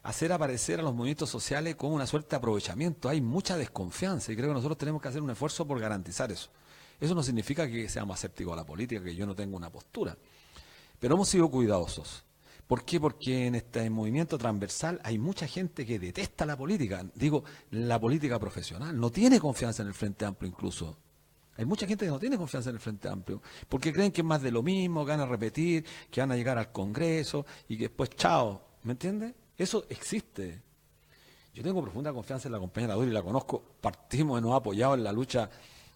hacer aparecer a los movimientos sociales como una suerte de aprovechamiento. Hay mucha desconfianza y creo que nosotros tenemos que hacer un esfuerzo por garantizar eso. Eso no significa que seamos escépticos a la política, que yo no tengo una postura. Pero hemos sido cuidadosos. ¿Por qué? Porque en este movimiento transversal hay mucha gente que detesta la política, digo, la política profesional, no tiene confianza en el Frente Amplio incluso. Hay mucha gente que no tiene confianza en el Frente Amplio, porque creen que es más de lo mismo, que van a repetir, que van a llegar al Congreso y que después, chao, ¿me entiendes? Eso existe. Yo tengo profunda confianza en la compañera Duri, la conozco, partimos y nos ha apoyado en la lucha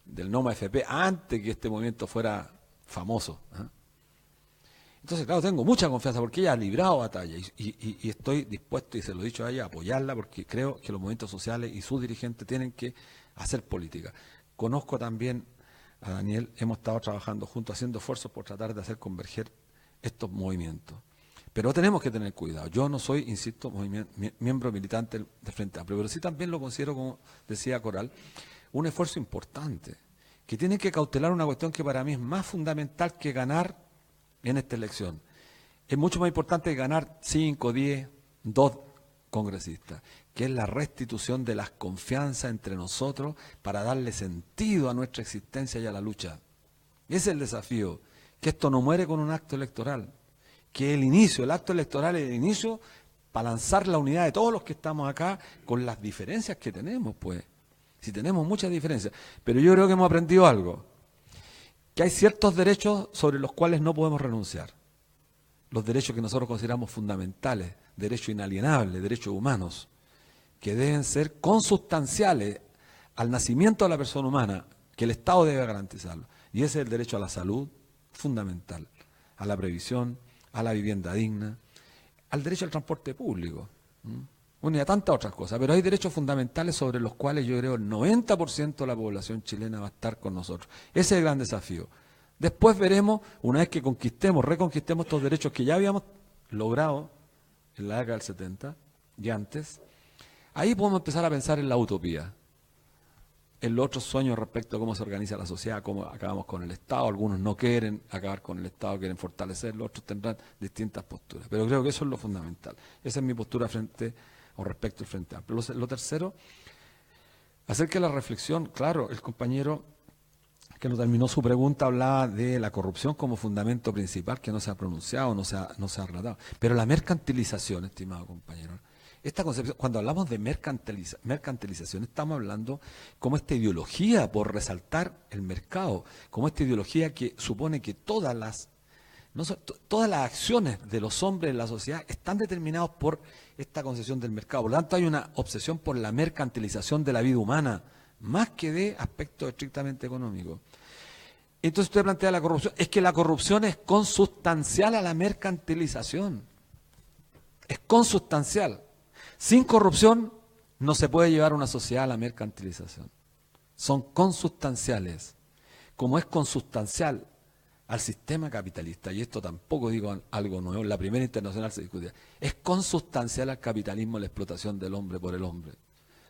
del NOMA FP antes que este movimiento fuera famoso. Entonces, claro, tengo mucha confianza porque ella ha librado batalla y estoy dispuesto, y se lo he dicho a ella, a apoyarla porque creo que los movimientos sociales y sus dirigentes tienen que hacer política. Conozco también a Daniel, hemos estado trabajando juntos, haciendo esfuerzos por tratar de hacer converger estos movimientos. Pero tenemos que tener cuidado. Yo no soy, insisto, miembro militante del Frente Amplio, pero sí también lo considero, como decía Coral, un esfuerzo importante, que tiene que cautelar una cuestión que para mí es más fundamental que ganar en esta elección. es mucho más importante ganar 5, 10, 2 congresistas, que es la restitución de las confianzas entre nosotros para darle sentido a nuestra existencia y a la lucha. Ese es el desafío, que esto no muere con un acto electoral, que el acto electoral es el inicio para lanzar la unidad de todos los que estamos acá con las diferencias que tenemos, pues. Si tenemos muchas diferencias, pero yo creo que hemos aprendido algo, que hay ciertos derechos sobre los cuales no podemos renunciar. Los derechos que nosotros consideramos fundamentales, derechos inalienables, derechos humanos, que deben ser consustanciales al nacimiento de la persona humana, que el Estado debe garantizarlo. Y ese es el derecho a la salud, fundamental, a la previsión, a la vivienda digna, al derecho al transporte público, bueno, y a tantas otras cosas. Pero hay derechos fundamentales sobre los cuales yo creo el 90% de la población chilena va a estar con nosotros. Ese es el gran desafío. Después veremos, una vez que reconquistemos estos derechos que ya habíamos logrado en la década del 70 y antes, ahí podemos empezar a pensar en la utopía, en los otros sueños respecto a cómo se organiza la sociedad, cómo acabamos con el Estado. Algunos no quieren acabar con el Estado, quieren fortalecerlo, otros tendrán distintas posturas. Pero creo que eso es lo fundamental. Esa es mi postura respecto al Frente Amplio. Lo tercero, acerca de la reflexión, claro, el compañero que no terminó su pregunta hablaba de la corrupción como fundamento principal, que no se ha pronunciado, no se ha relatado. Pero la mercantilización, estimado compañero, esta concepción, cuando hablamos de mercantilización, estamos hablando como esta ideología por resaltar el mercado, como esta ideología que supone que todas las acciones de los hombres en la sociedad están determinadas por esta concepción del mercado. Por lo tanto, hay una obsesión por la mercantilización de la vida humana, más que de aspectos estrictamente económicos. Entonces usted plantea la corrupción. Es que la corrupción es consustancial a la mercantilización. Es consustancial. Sin corrupción no se puede llevar una sociedad a la mercantilización. Son consustanciales. Como es consustancial al sistema capitalista, y esto tampoco digo algo nuevo, en la primera internacional se discutía, es consustancial al capitalismo la explotación del hombre por el hombre.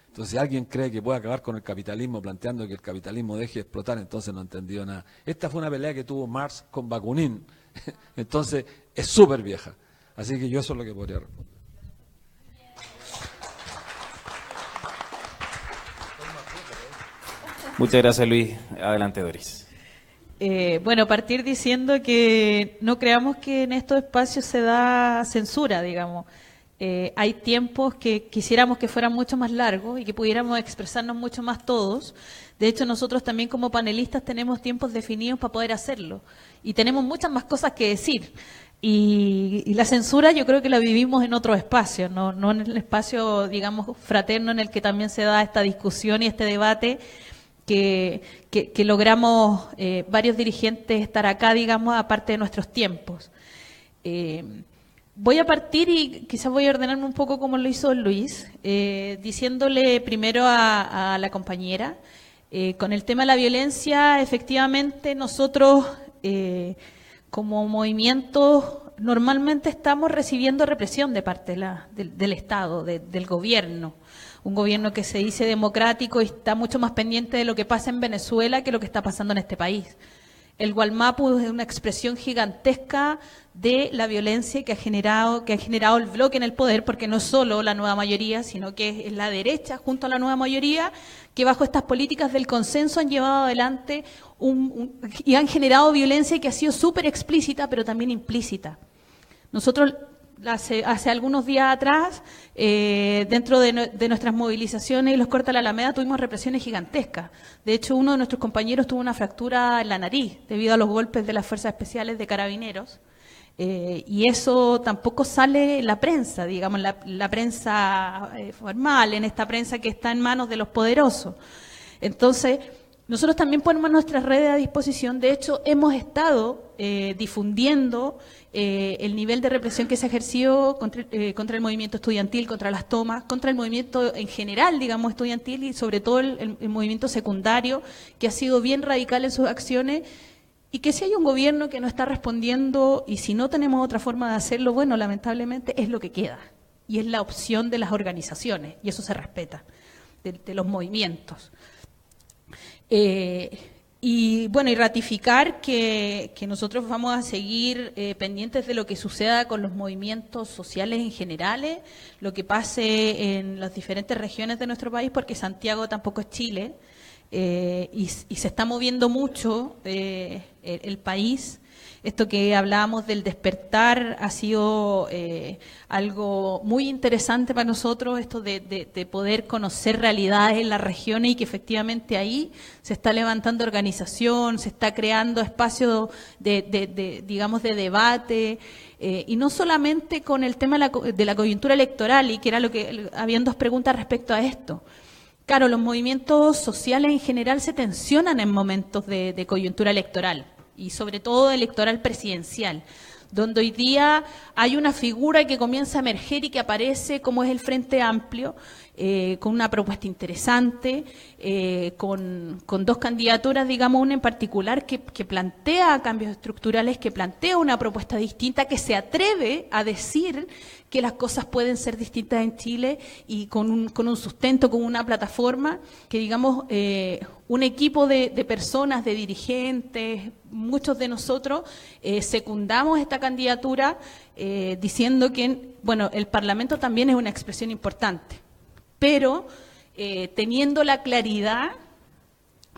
Entonces, si alguien cree que puede acabar con el capitalismo planteando que el capitalismo deje de explotar, entonces no ha entendido nada. Esta fue una pelea que tuvo Marx con Bakunin, entonces es súper vieja. Así que yo eso es lo que podría responder. Muchas gracias, Luis. Adelante, Doris. Bueno, partir diciendo que no creamos que en estos espacios se da censura, digamos. Hay tiempos que quisiéramos que fueran mucho más largos y que pudiéramos expresarnos mucho más todos. De hecho, nosotros también como panelistas tenemos tiempos definidos para poder hacerlo. Y tenemos muchas más cosas que decir. Y la censura yo creo que la vivimos en otro espacio, no en el espacio, digamos, fraterno en el que también se da esta discusión y este debate que logramos varios dirigentes estar acá, digamos, aparte de nuestros tiempos. Voy a partir y quizás voy a ordenarme un poco como lo hizo Luis, diciéndole primero a la compañera, con el tema de la violencia, efectivamente nosotros como movimiento normalmente estamos recibiendo represión de parte del Estado, del gobierno. Un gobierno que se dice democrático y está mucho más pendiente de lo que pasa en Venezuela que lo que está pasando en este país. El Gualmapu es una expresión gigantesca de la violencia que ha generado el bloque en el poder, porque no solo la nueva mayoría, sino que es la derecha junto a la nueva mayoría, que bajo estas políticas del consenso han llevado adelante y han generado violencia que ha sido súper explícita, pero también implícita. Nosotros hace algunos días atrás, dentro de nuestras movilizaciones y los cortes a la Alameda, tuvimos represiones gigantescas. De hecho, uno de nuestros compañeros tuvo una fractura en la nariz debido a los golpes de las fuerzas especiales de carabineros. Y eso tampoco sale en la prensa, digamos, la prensa formal, en esta prensa que está en manos de los poderosos. Entonces, nosotros también ponemos nuestras redes a disposición. De hecho, hemos estado difundiendo el nivel de represión que se ha ejercido contra el movimiento estudiantil, contra las tomas, contra el movimiento en general, digamos, estudiantil y sobre todo el movimiento secundario, que ha sido bien radical en sus acciones. Y que si hay un gobierno que no está respondiendo y si no tenemos otra forma de hacerlo, bueno, lamentablemente es lo que queda. Y es la opción de las organizaciones, y eso se respeta, de los movimientos. Y bueno, y ratificar que nosotros vamos a seguir pendientes de lo que suceda con los movimientos sociales en general, lo que pase en las diferentes regiones de nuestro país, porque Santiago tampoco es Chile, y se está moviendo mucho el país. Esto que hablábamos del despertar ha sido algo muy interesante para nosotros, esto de poder conocer realidades en las regiones y que efectivamente ahí se está levantando organización, se está creando espacios digamos, de debate, y no solamente con el tema de la coyuntura electoral, y que era lo que, habían dos preguntas respecto a esto. Claro, los movimientos sociales en general se tensionan en momentos de coyuntura electoral, y sobre todo electoral presidencial, donde hoy día hay una figura que comienza a emerger y que aparece como es el Frente Amplio, con una propuesta interesante, con dos candidaturas, digamos, una en particular que plantea cambios estructurales, que plantea una propuesta distinta, que se atreve a decir que las cosas pueden ser distintas en Chile y con un sustento, con una plataforma, que digamos, un equipo de personas, de dirigentes, muchos de nosotros secundamos esta candidatura diciendo que, bueno, el Parlamento también es una expresión importante, pero teniendo la claridad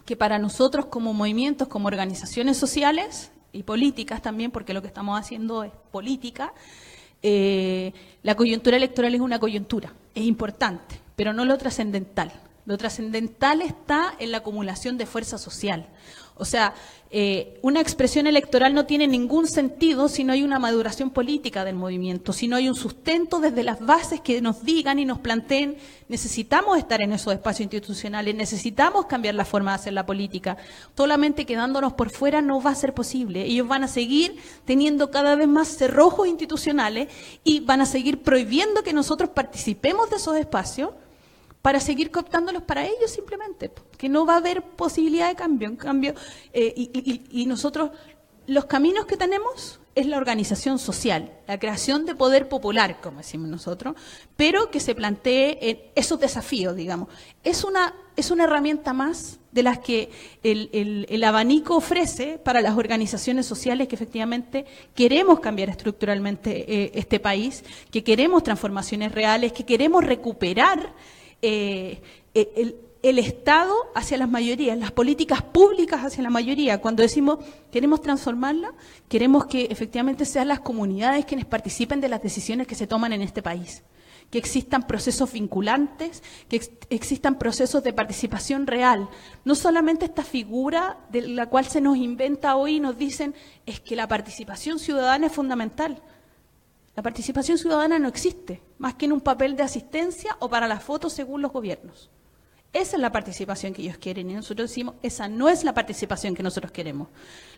que para nosotros como movimientos, como organizaciones sociales y políticas también, porque lo que estamos haciendo es política, la coyuntura electoral es una coyuntura, es importante, pero no lo trascendental. Lo trascendental está en la acumulación de fuerza social. O sea, una expresión electoral no tiene ningún sentido si no hay una maduración política del movimiento, si no hay un sustento desde las bases que nos digan y nos planteen, necesitamos estar en esos espacios institucionales, necesitamos cambiar la forma de hacer la política. Solamente quedándonos por fuera no va a ser posible. Ellos van a seguir teniendo cada vez más cerrojos institucionales y van a seguir prohibiendo que nosotros participemos de esos espacios para seguir cooptándolos para ellos simplemente, que no va a haber posibilidad de cambio. En cambio, y nosotros, los caminos que tenemos es la organización social, la creación de poder popular, como decimos nosotros, pero que se plantee esos desafíos, digamos. Es una herramienta más de las que el abanico ofrece para las organizaciones sociales que efectivamente queremos cambiar estructuralmente este país, que queremos transformaciones reales, que queremos recuperar el Estado hacia las mayorías, las políticas públicas hacia la mayoría. Cuando decimos queremos transformarla, queremos que efectivamente sean las comunidades quienes participen de las decisiones que se toman en este país, que existan procesos vinculantes, que existan procesos de participación real. No solamente esta figura de la cual se nos inventa hoy y nos dicen es que la participación ciudadana es fundamental. La participación ciudadana no existe, más que en un papel de asistencia o para las fotos según los gobiernos. Esa es la participación que ellos quieren y nosotros decimos, esa no es la participación que nosotros queremos.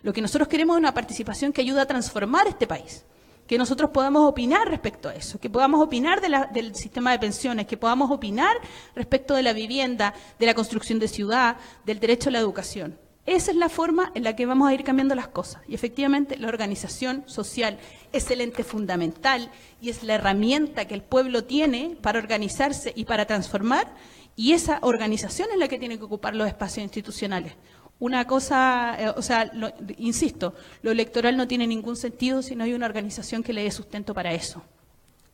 Lo que nosotros queremos es una participación que ayude a transformar este país, que nosotros podamos opinar respecto a eso, que podamos opinar del sistema de pensiones, que podamos opinar respecto de la vivienda, de la construcción de ciudad, del derecho a la educación. Esa es la forma en la que vamos a ir cambiando las cosas. Y efectivamente la organización social es el ente fundamental y es la herramienta que el pueblo tiene para organizarse y para transformar, y esa organización es la que tiene que ocupar los espacios institucionales. Una cosa, insisto, lo electoral no tiene ningún sentido si no hay una organización que le dé sustento para eso.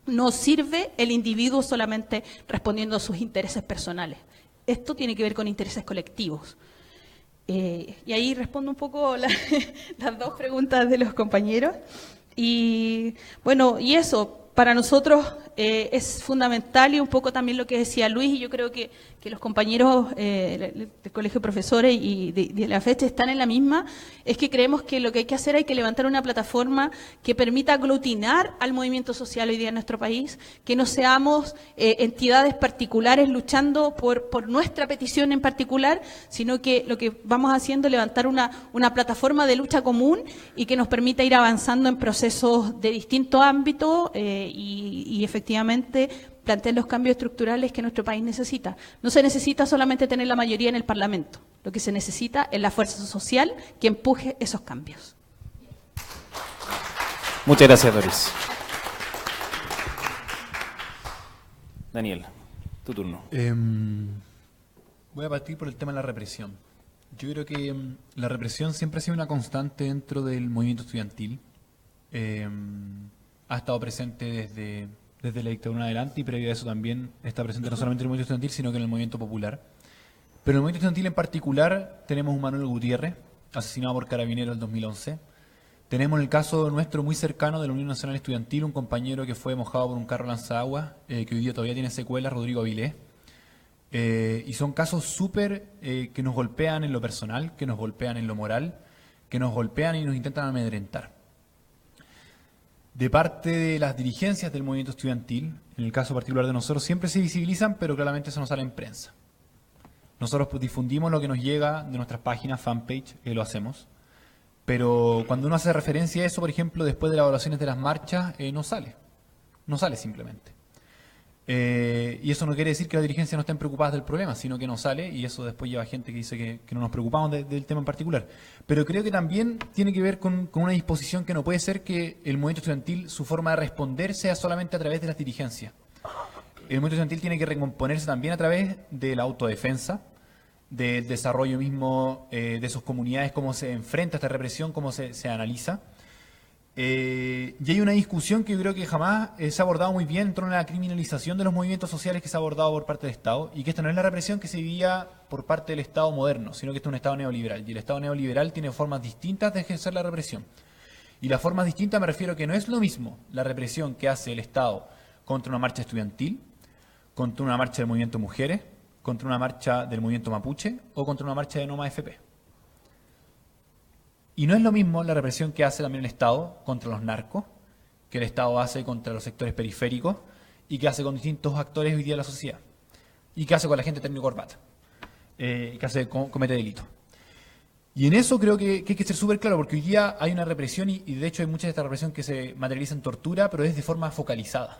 No sirve el individuo solamente respondiendo a sus intereses personales. Esto tiene que ver con intereses colectivos. Y ahí respondo un poco las dos preguntas de los compañeros. Y bueno, y eso, para nosotros es fundamental, y un poco también lo que decía Luis, y yo creo que los compañeros del Colegio de Profesores y de la fecha están en la misma, es que creemos que lo que hay que hacer, hay que levantar una plataforma que permita aglutinar al movimiento social hoy día en nuestro país, que no seamos entidades particulares luchando por nuestra petición en particular, sino que lo que vamos haciendo es levantar una plataforma de lucha común y que nos permita ir avanzando en procesos de distinto ámbito y efectivamente plantear los cambios estructurales que nuestro país necesita. No se necesita solamente tener la mayoría en el Parlamento, lo que se necesita es la fuerza social que empuje esos cambios. Muchas gracias, Doris. Daniel, tu turno. Voy a partir por el tema de la represión. Yo creo que la represión siempre ha sido una constante dentro del movimiento estudiantil. Ha estado presente desde la dictadura en adelante, y previo a eso también está presente no solamente en el movimiento estudiantil, sino que en el movimiento popular. Pero en el movimiento estudiantil en particular tenemos a Manuel Gutiérrez, asesinado por Carabineros en el 2011. Tenemos el caso nuestro muy cercano de la Unión Nacional Estudiantil, un compañero que fue mojado por un carro lanzaagua, que hoy día todavía tiene secuelas, Rodrigo Avilés. Y son casos súper que nos golpean en lo personal, que nos golpean en lo moral, que nos golpean y nos intentan amedrentar. De parte de las dirigencias del movimiento estudiantil, en el caso particular de nosotros, siempre se visibilizan, pero claramente eso no sale en prensa. Nosotros pues difundimos lo que nos llega de nuestras páginas, fanpage, lo hacemos. Pero cuando uno hace referencia a eso, por ejemplo, después de las evaluaciones de las marchas, no sale. No sale simplemente. Y eso no quiere decir que las dirigencias no estén preocupadas del problema, sino que no sale, y eso después lleva gente que dice que no nos preocupamos del tema en particular. Pero creo que también tiene que ver con una disposición que no puede ser que el movimiento estudiantil, su forma de responder sea solamente a través de las dirigencias. El movimiento estudiantil tiene que recomponerse también a través de la autodefensa, del desarrollo mismo de sus comunidades, cómo se enfrenta a esta represión, cómo se analiza. Y hay una discusión que yo creo que jamás se ha abordado muy bien en torno a la criminalización de los movimientos sociales que se ha abordado por parte del Estado, y que esta no es la represión que se vivía por parte del Estado moderno, sino que este es un Estado neoliberal, y el Estado neoliberal tiene formas distintas de ejercer la represión. Y las formas distintas me refiero a que no es lo mismo la represión que hace el Estado contra una marcha estudiantil, contra una marcha del movimiento Mujeres, contra una marcha del movimiento Mapuche o contra una marcha de Noma FP. Y no es lo mismo la represión que hace también el Estado contra los narcos, que el Estado hace contra los sectores periféricos y que hace con distintos actores hoy día de la sociedad. Y que hace con la gente término corbata, que comete delitos. Y en eso creo que hay que ser súper claro, porque hoy día hay una represión y de hecho hay mucha de esta represión que se materializa en tortura, pero es de forma focalizada,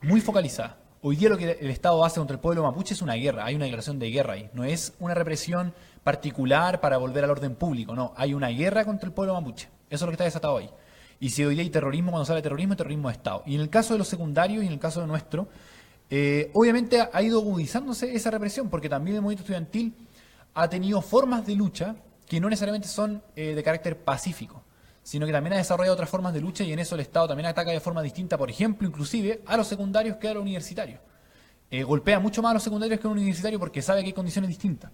muy focalizada. Hoy día lo que el Estado hace contra el pueblo mapuche es una guerra, hay una declaración de guerra ahí. No es una represión particular para volver al orden público, no, hay una guerra contra el pueblo mapuche. Eso es lo que está desatado ahí. Y si hoy día hay terrorismo, cuando sale terrorismo, es terrorismo de Estado. Y en el caso de los secundarios y en el caso de nuestro, obviamente ha ido agudizándose esa represión, porque también el movimiento estudiantil ha tenido formas de lucha que no necesariamente son de carácter pacífico, sino que también ha desarrollado otras formas de lucha, y en eso el Estado también ataca de forma distinta, por ejemplo, inclusive a los secundarios que a los universitarios. Golpea mucho más a los secundarios que a un universitario porque sabe que hay condiciones distintas.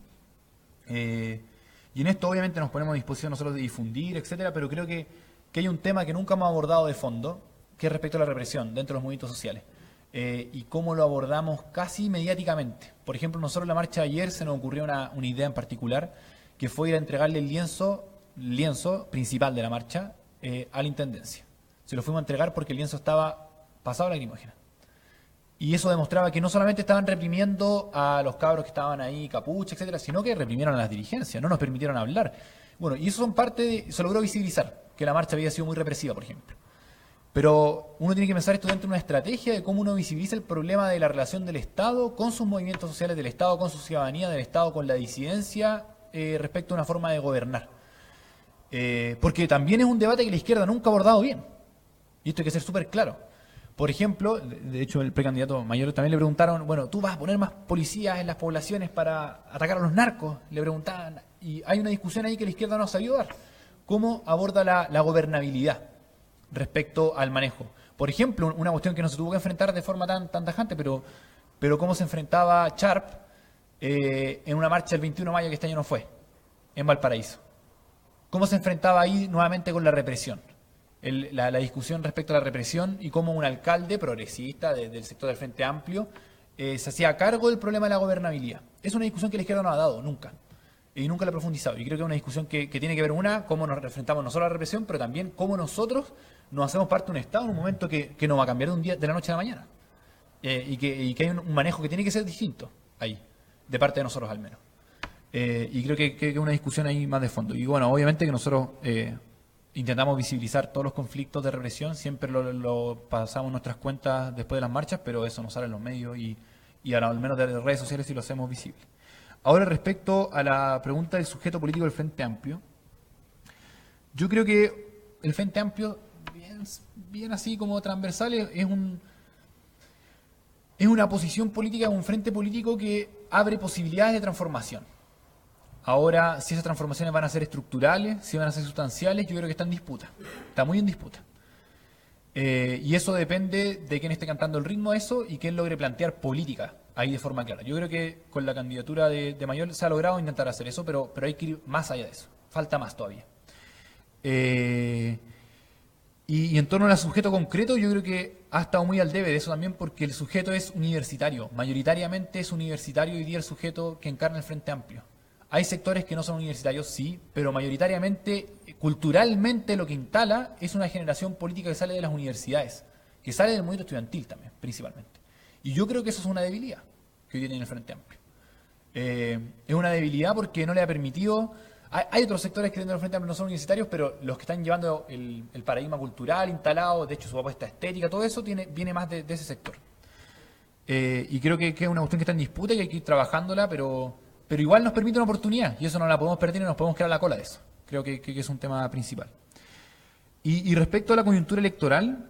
Y en esto obviamente nos ponemos a disposición nosotros de difundir, etcétera, pero creo que hay un tema que nunca hemos abordado de fondo, que es respecto a la represión dentro de los movimientos sociales. Y cómo lo abordamos casi mediáticamente. Por ejemplo, nosotros en la marcha de ayer se nos ocurrió una idea en particular, que fue ir a entregarle el lienzo principal de la marcha a la Intendencia. Se lo fuimos a entregar porque el lienzo estaba pasado a lacrimógena. Y eso demostraba que no solamente estaban reprimiendo a los cabros que estaban ahí, capucha, etcétera, sino que reprimieron a las dirigencias, no nos permitieron hablar. Bueno, y eso son parte de, se logró visibilizar, que la marcha había sido muy represiva, por ejemplo. Pero uno tiene que pensar esto dentro de una estrategia de cómo uno visibiliza el problema de la relación del Estado con sus movimientos sociales, del Estado con su ciudadanía, del Estado con la disidencia, respecto a una forma de gobernar. Porque también es un debate que la izquierda nunca ha abordado bien. Y esto hay que ser súper claro. Por ejemplo, de hecho el precandidato Mayor también le preguntaron, bueno, ¿tú vas a poner más policías en las poblaciones para atacar a los narcos? Le preguntaban, y hay una discusión ahí que la izquierda no ha sabido dar. ¿Cómo aborda la gobernabilidad respecto al manejo? Por ejemplo, una cuestión que no se tuvo que enfrentar de forma tan tajante, pero cómo se enfrentaba Sharp en una marcha el 21 de mayo que este año no fue, en Valparaíso. ¿Cómo se enfrentaba ahí nuevamente con la represión? La discusión respecto a la represión y cómo un alcalde progresista del sector del Frente Amplio se hacía cargo del problema de la gobernabilidad. Es una discusión que la izquierda no ha dado nunca, y nunca la ha profundizado. Y creo que es una discusión que tiene que ver, cómo nos enfrentamos nosotros a la represión, pero también cómo nosotros nos hacemos parte de un Estado en un momento que no va a cambiar de la noche a la mañana. Y que hay un manejo que tiene que ser distinto ahí, de parte de nosotros al menos. Y creo que es una discusión ahí más de fondo. Y bueno, obviamente que nosotros intentamos visibilizar todos los conflictos de represión, siempre lo pasamos en nuestras cuentas después de las marchas, pero eso no sale en los medios y al menos de las redes sociales sí lo hacemos visible. Ahora, respecto a la pregunta del sujeto político del Frente Amplio, yo creo que el Frente Amplio, bien así como transversal, es una posición política, un frente político que abre posibilidades de transformación. Ahora, si esas transformaciones van a ser estructurales, si van a ser sustanciales, yo creo que está en disputa. Está muy en disputa. Y eso depende de quién esté cantando el ritmo de eso y quién logre plantear política ahí de forma clara. Yo creo que con la candidatura de Mayol se ha logrado intentar hacer eso, pero hay que ir más allá de eso. Falta más todavía. Y en torno al sujeto concreto, yo creo que ha estado muy al debe de eso también, porque el sujeto es universitario. Mayoritariamente es universitario hoy día el sujeto que encarna el Frente Amplio. Hay sectores que no son universitarios, sí, pero mayoritariamente, culturalmente, lo que instala es una generación política que sale de las universidades, que sale del movimiento estudiantil también, principalmente. Y yo creo que eso es una debilidad que hoy día tiene el Frente Amplio. Es una debilidad porque no le ha permitido... Hay otros sectores que dentro del Frente Amplio no son universitarios, pero los que están llevando el paradigma cultural instalado, de hecho su apuesta estética, todo eso viene más de ese sector. Y creo que es una cuestión que está en disputa y hay que ir trabajándola, pero igual nos permite una oportunidad y eso no la podemos perder y no nos podemos quedar a la cola de eso. Creo que es un tema principal. Y respecto a la coyuntura electoral,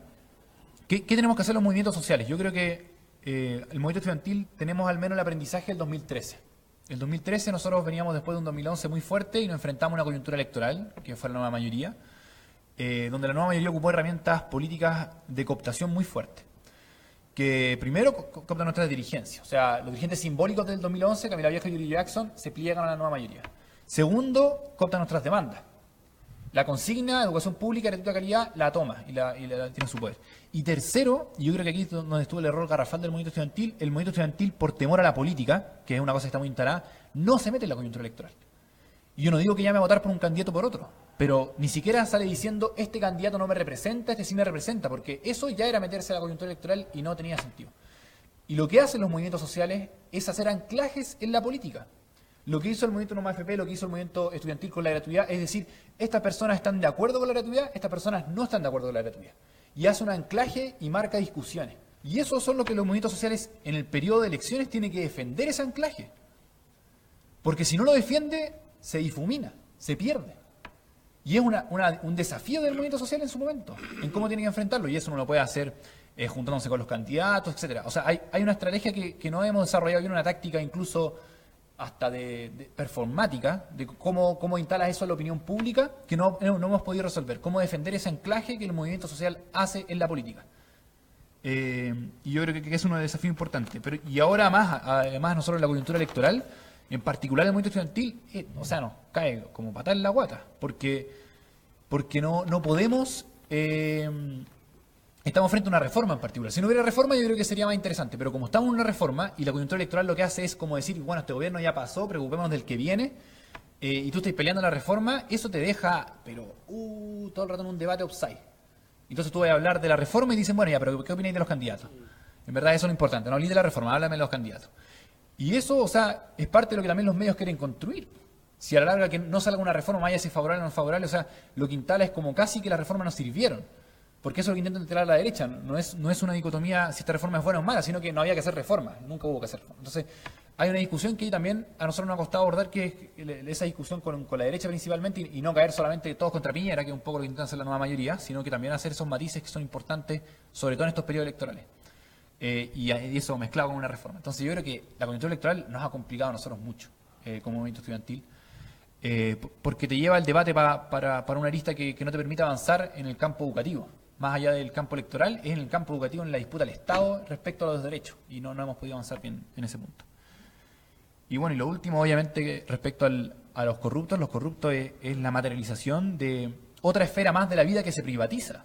¿qué tenemos que hacer los movimientos sociales? Yo creo que el movimiento estudiantil tenemos al menos el aprendizaje del 2013. El 2013 nosotros veníamos después de un 2011 muy fuerte y nos enfrentamos a una coyuntura electoral, que fue la nueva mayoría, donde la nueva mayoría ocupó herramientas políticas de cooptación muy fuertes. Que primero cooptan nuestras dirigencias. O sea, los dirigentes simbólicos del 2011, Camila Viejo y Yuri Jackson, se pliegan a la nueva mayoría. Segundo, cooptan nuestras demandas. La consigna, educación pública, gratuita de calidad, la toma y la tiene en su poder. Y tercero, y yo creo que aquí es donde estuvo el error garrafal del movimiento estudiantil, el movimiento estudiantil, por temor a la política, que es una cosa que está muy instalada, no se mete en la coyuntura electoral. Y yo no digo que llame a votar por un candidato por otro, pero ni siquiera sale diciendo este candidato no me representa, este sí me representa, porque eso ya era meterse a la coyuntura electoral y no tenía sentido. Y lo que hacen los movimientos sociales es hacer anclajes en la política. Lo que hizo el movimiento No Más AFP, lo que hizo el movimiento estudiantil con la gratuidad, es decir, estas personas están de acuerdo con la gratuidad, estas personas no están de acuerdo con la gratuidad. Y hace un anclaje y marca discusiones. Y eso son lo que los movimientos sociales en el periodo de elecciones tienen que defender, ese anclaje. Porque si no lo defiende, se difumina, se pierde. Y es un desafío del movimiento social en su momento, en cómo tiene que enfrentarlo. Y eso no lo puede hacer juntándose con los candidatos, etcétera. O sea, hay una estrategia que no hemos desarrollado bien, una táctica incluso hasta de performática, de cómo instalas eso en la opinión pública, que no hemos podido resolver. Cómo defender ese anclaje que el movimiento social hace en la política. Y yo creo que es un desafío importante. Y ahora además nosotros en la coyuntura electoral, en particular el movimiento estudiantil, nos cae como patada en la guata, porque no podemos... Estamos frente a una reforma en particular. Si no hubiera reforma yo creo que sería más interesante, pero como estamos en una reforma y la coyuntura electoral lo que hace es como decir, bueno, este gobierno ya pasó, preocupémonos del que viene, y tú estás peleando la reforma, eso te deja, pero todo el rato en un debate offside. Entonces tú vas a hablar de la reforma y dicen, bueno, ya, pero ¿qué opináis de los candidatos? En verdad eso es lo importante, no hablé de la reforma, háblame de los candidatos. Y eso, o sea, es parte de lo que también los medios quieren construir. Si a la larga que no salga una reforma, vaya si favorable o no favorable, o sea, lo que instala es como casi que las reformas no sirvieron. Porque eso es lo que intentan instalar a la derecha. No es una dicotomía si esta reforma es buena o mala, sino que no había que hacer reforma. Nunca hubo que hacer reforma. Entonces, hay una discusión que también a nosotros nos ha costado abordar, que es esa discusión con la derecha principalmente, y no caer solamente todos contra Piñera, que es un poco lo que intentan hacer la nueva mayoría, sino que también hacer esos matices que son importantes, sobre todo en estos periodos electorales. Y eso mezclado con una reforma. Entonces, yo creo que la coyuntura electoral nos ha complicado a nosotros mucho como movimiento estudiantil, porque te lleva el debate para una arista que no te permite avanzar en el campo educativo. Más allá del campo electoral, es en el campo educativo, en la disputa del Estado respecto a los derechos, y no hemos podido avanzar bien en ese punto. Y bueno, y lo último, obviamente, respecto a los corruptos es la materialización de otra esfera más de la vida que se privatiza.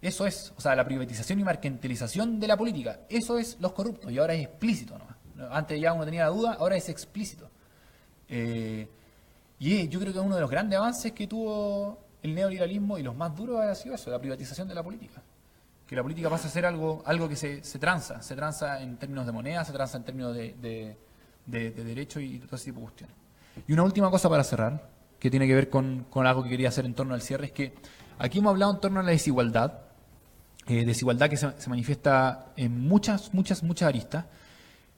Eso es, o sea, la privatización y mercantilización de la política, eso es los corruptos, y ahora es explícito nomás. Antes ya uno tenía la duda, ahora es explícito. Y yo creo que uno de los grandes avances que tuvo el neoliberalismo, y los más duros ha sido eso, la privatización de la política. Que la política pasa a ser algo que se transa en términos de moneda, se transa en términos de derecho y todo ese tipo de cuestiones. Y una última cosa para cerrar, que tiene que ver con algo que quería hacer en torno al cierre, es que aquí hemos hablado en torno a la desigualdad que se manifiesta en muchas aristas,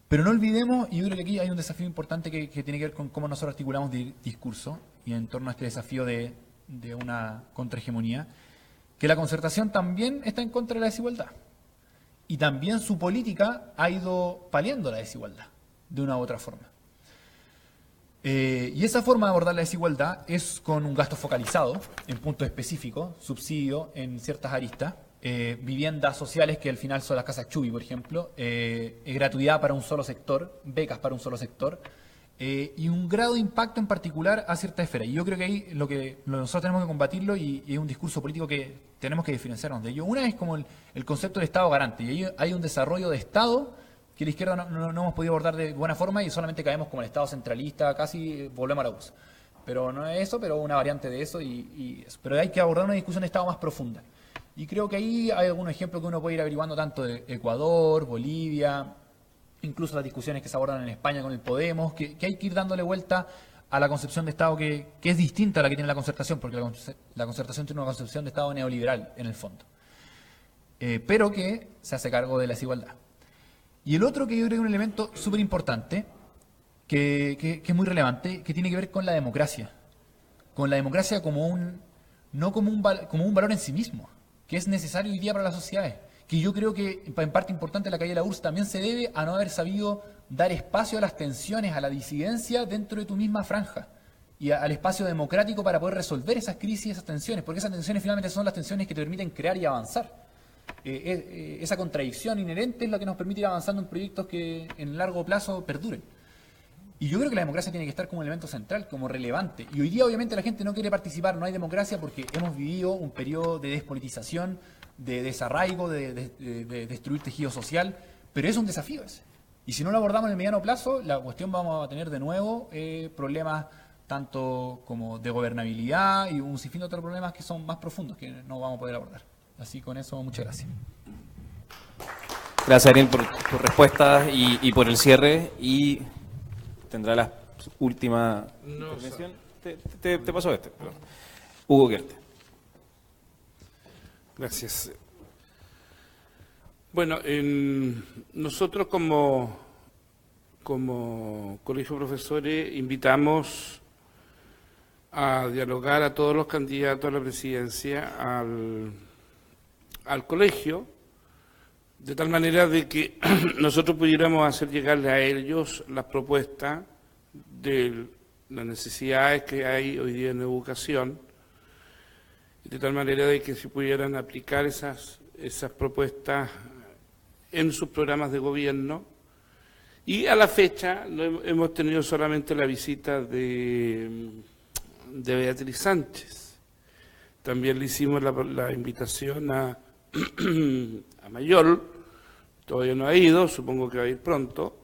pero no olvidemos, y yo creo que aquí hay un desafío importante que tiene que ver con cómo nosotros articulamos discurso, y en torno a este desafío de una contrahegemonía, que la concertación también está en contra de la desigualdad. Y también su política ha ido paliando la desigualdad, de una u otra forma. Y esa forma de abordar la desigualdad es con un gasto focalizado en puntos específicos, subsidio en ciertas aristas, viviendas sociales que al final son las casas Chubi, por ejemplo, gratuidad para un solo sector, becas para un solo sector, y un grado de impacto en particular a cierta esfera. Y yo creo que ahí nosotros tenemos que combatirlo y es un discurso político que tenemos que diferenciarnos de ello. Una es como el concepto de Estado garante, y ahí hay un desarrollo de Estado que la izquierda no hemos podido abordar de buena forma y solamente caemos como el Estado centralista, casi volvemos a la USA. Pero no es eso, pero una variante de eso. Pero hay que abordar una discusión de Estado más profunda. Y creo que ahí hay algunos ejemplos que uno puede ir averiguando tanto de Ecuador, Bolivia, incluso las discusiones que se abordan en España con el Podemos, que hay que ir dándole vuelta a la concepción de Estado que es distinta a la que tiene la concertación, porque la concertación tiene una concepción de Estado neoliberal en el fondo, pero que se hace cargo de la desigualdad. Y el otro que yo creo que es un elemento súper importante, que es muy relevante, que tiene que ver con la democracia como no como un valor en sí mismo, que es necesario hoy día para las sociedades, que yo creo que en parte importante la caída de la URSS también se debe a no haber sabido dar espacio a las tensiones, a la disidencia dentro de tu misma franja y al espacio democrático para poder resolver esas crisis, esas tensiones, porque esas tensiones finalmente son las tensiones que te permiten crear y avanzar. Esa contradicción inherente es la que nos permite ir avanzando en proyectos que en largo plazo perduren. Y yo creo que la democracia tiene que estar como elemento central, como relevante. Y hoy día obviamente la gente no quiere participar, no hay democracia porque hemos vivido un periodo de despolitización, de desarraigo, de destruir tejido social, pero es un desafío ese. Y si no lo abordamos en el mediano plazo, la cuestión vamos a tener de nuevo problemas tanto como de gobernabilidad y un sinfín de otros problemas que son más profundos que no vamos a poder abordar. Así con eso, muchas gracias. Gracias, Ariel, por tus respuestas y por el cierre. Y tendrá la última intervención. Te paso perdón. Hugo Gerte. Gracias. Bueno, nosotros como Colegio de Profesores invitamos a dialogar a todos los candidatos a la presidencia al colegio, de tal manera de que nosotros pudiéramos hacer llegarle a ellos las propuestas de las necesidades que hay hoy día en educación, de tal manera de que se pudieran aplicar esas propuestas en sus programas de gobierno. Y a la fecha no hemos tenido solamente la visita de Beatriz Sánchez, también le hicimos la invitación a Mayol, todavía no ha ido, supongo que va a ir pronto,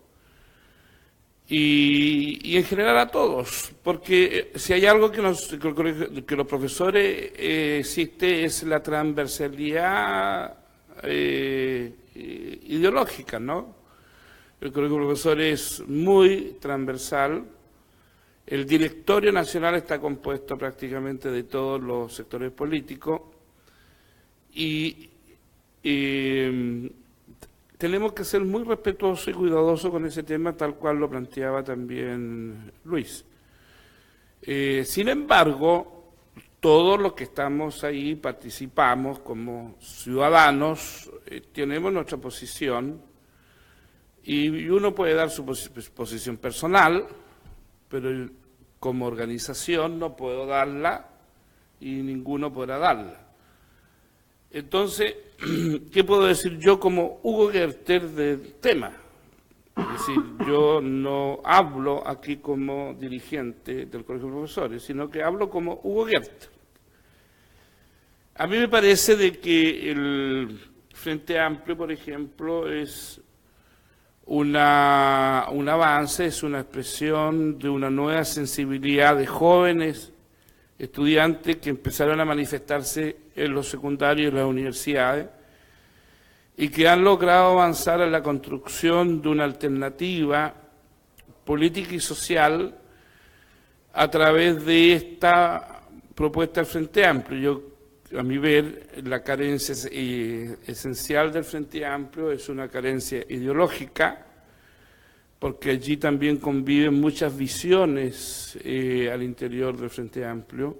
y en general a todos, porque si hay algo que los profesores existe es la transversalidad ideológica, ¿no? El Colegio de Profesores es muy transversal. El directorio nacional está compuesto prácticamente de todos los sectores políticos y tenemos que ser muy respetuosos y cuidadosos con ese tema, tal cual lo planteaba también Luis. Sin embargo, todos los que estamos ahí participamos como ciudadanos, tenemos nuestra posición y uno puede dar su posición personal, pero como organización no puedo darla y ninguno podrá darla. Entonces, ¿qué puedo decir yo como Hugo Gerter del tema? Es decir, yo no hablo aquí como dirigente del Colegio de Profesores, sino que hablo como Hugo Gerter. A mí me parece de que el Frente Amplio, por ejemplo, es un avance, es una expresión de una nueva sensibilidad de jóvenes estudiantes que empezaron a manifestarse en los secundarios y en las universidades y que han logrado avanzar en la construcción de una alternativa política y social a través de esta propuesta del Frente Amplio. A mi ver, la carencia esencial del Frente Amplio es una carencia ideológica, porque allí también conviven muchas visiones al interior del Frente Amplio,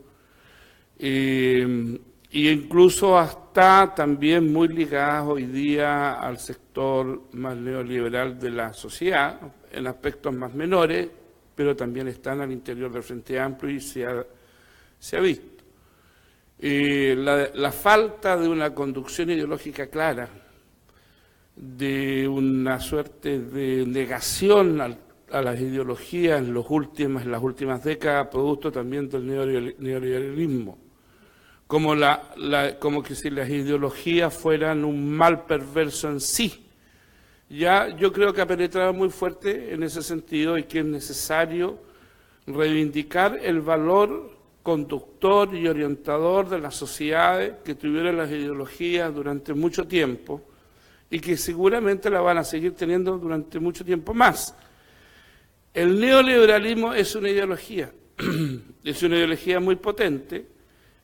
e incluso hasta también muy ligadas hoy día al sector más neoliberal de la sociedad, en aspectos más menores, pero también están al interior del Frente Amplio y se ha visto. La falta de una conducción ideológica clara, de una suerte de negación a las ideologías en las últimas décadas, producto también del neoliberalismo, como que si las ideologías fueran un mal perverso en sí. Ya yo creo que ha penetrado muy fuerte en ese sentido y que es necesario reivindicar el valor conductor y orientador de las sociedades que tuvieron las ideologías durante mucho tiempo y que seguramente la van a seguir teniendo durante mucho tiempo más. El neoliberalismo es una ideología muy potente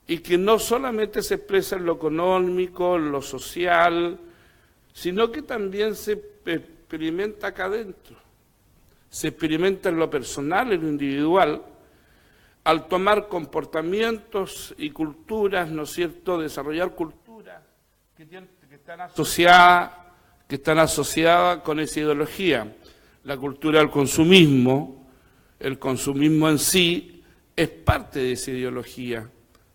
y que no solamente se expresa en lo económico, en lo social, sino que también se experimenta acá adentro. Se experimenta en lo personal, en lo individual, al tomar comportamientos y culturas, ¿no es cierto?, desarrollar culturas que están asociadas con esa ideología. La cultura del consumismo, el consumismo en sí, es parte de esa ideología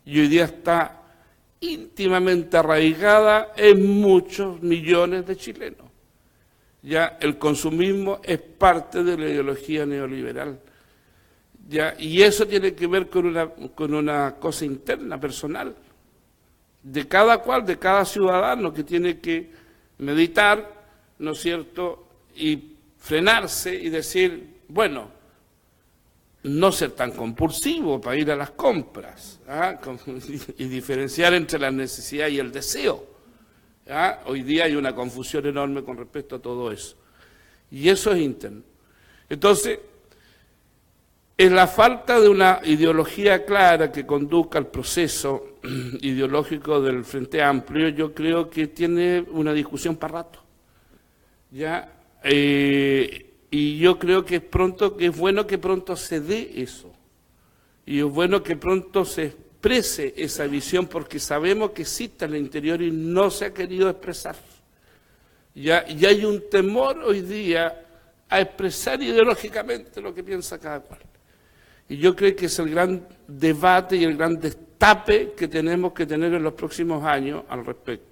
y hoy día está íntimamente arraigada en muchos millones de chilenos. Ya el consumismo es parte de la ideología neoliberal. Ya, y eso tiene que ver con una cosa interna, personal, de cada cual, de cada ciudadano que tiene que meditar, ¿no es cierto?, y frenarse y decir, bueno, no ser tan compulsivo para ir a las compras, y diferenciar entre la necesidad y el deseo. Hoy día hay una confusión enorme con respecto a todo eso. Y eso es interno. Entonces, es la falta de una ideología clara que conduzca al proceso ideológico del Frente Amplio, yo creo que tiene una discusión para rato. ¿Ya? Y yo creo que es bueno que pronto se dé eso. Y es bueno que pronto se exprese esa visión, porque sabemos que existe en el interior y no se ha querido expresar. ¿Ya? Y hay un temor hoy día a expresar ideológicamente lo que piensa cada cual. Y yo creo que es el gran debate y el gran destape que tenemos que tener en los próximos años al respecto.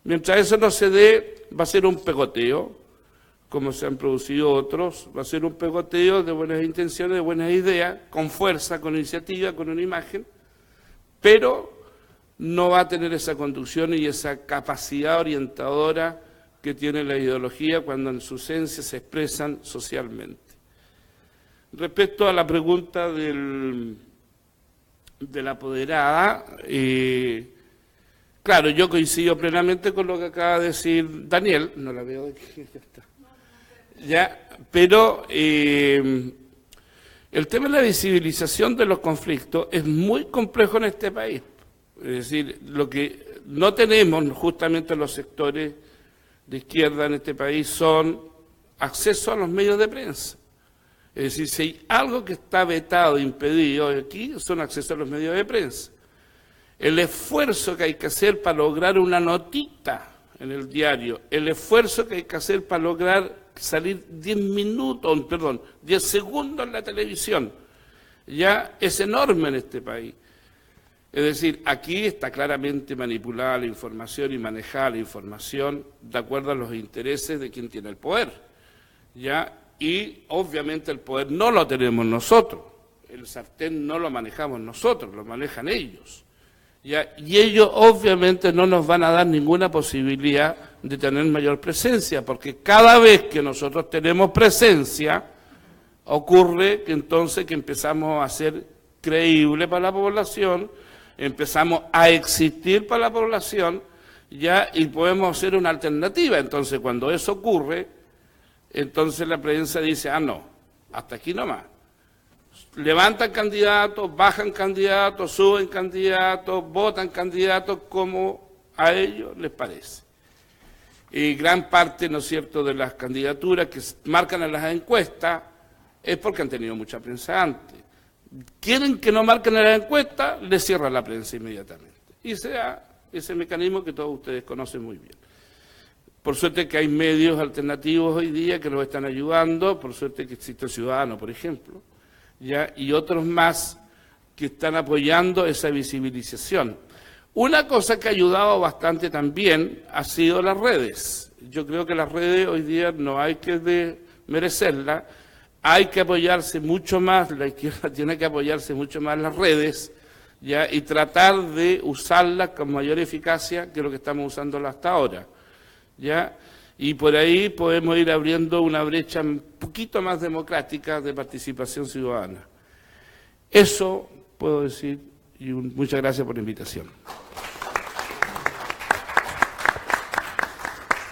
Mientras eso no se dé, va a ser un pegoteo, como se han producido otros, va a ser un pegoteo de buenas intenciones, de buenas ideas, con fuerza, con iniciativa, con una imagen, pero no va a tener esa conducción y esa capacidad orientadora que tiene la ideología cuando en su esencia se expresan socialmente. Respecto a la pregunta de la apoderada, claro, yo coincido plenamente con lo que acaba de decir Daniel, no la veo de aquí, ya está. Ya, pero el tema de la visibilización de los conflictos es muy complejo en este país. Es decir, lo que no tenemos justamente los sectores de izquierda en este país son acceso a los medios de prensa. Es decir, si hay algo que está vetado, impedido aquí, son acceso a los medios de prensa. El esfuerzo que hay que hacer para lograr una notita en el diario, el esfuerzo que hay que hacer para lograr salir 10 segundos en la televisión, ya es enorme en este país. Es decir, aquí está claramente manipulada la información y manejada la información de acuerdo a los intereses de quien tiene el poder, ya. Y obviamente el poder no lo tenemos nosotros, el sartén no lo manejamos nosotros, lo manejan ellos. ¿Ya? Y ellos obviamente no nos van a dar ninguna posibilidad de tener mayor presencia, porque cada vez que nosotros tenemos presencia, ocurre que entonces que empezamos a ser creíbles para la población, empezamos a existir para la población, ya, y podemos ser una alternativa. Entonces cuando eso ocurre, entonces la prensa dice, no, hasta aquí nomás. Levantan candidatos, bajan candidatos, suben candidatos, votan candidatos como a ellos les parece. Y gran parte, ¿no es cierto?, de las candidaturas que marcan en las encuestas es porque han tenido mucha prensa antes. Quieren que no marquen en las encuestas, les cierran la prensa inmediatamente. Y sea ese mecanismo que todos ustedes conocen muy bien. Por suerte que hay medios alternativos hoy día que nos están ayudando, por suerte que existe Ciudadano, por ejemplo, ¿ya? Y otros más que están apoyando esa visibilización. Una cosa que ha ayudado bastante también ha sido las redes. Yo creo que las redes hoy día no hay que desmerecerlas, hay que apoyarse mucho más, la izquierda tiene que apoyarse mucho más las redes, ¿ya? Y tratar de usarlas con mayor eficacia que lo que estamos usando hasta ahora, ¿ya? Y por ahí podemos ir abriendo una brecha un poquito más democrática de participación ciudadana. Eso puedo decir, y muchas gracias por la invitación.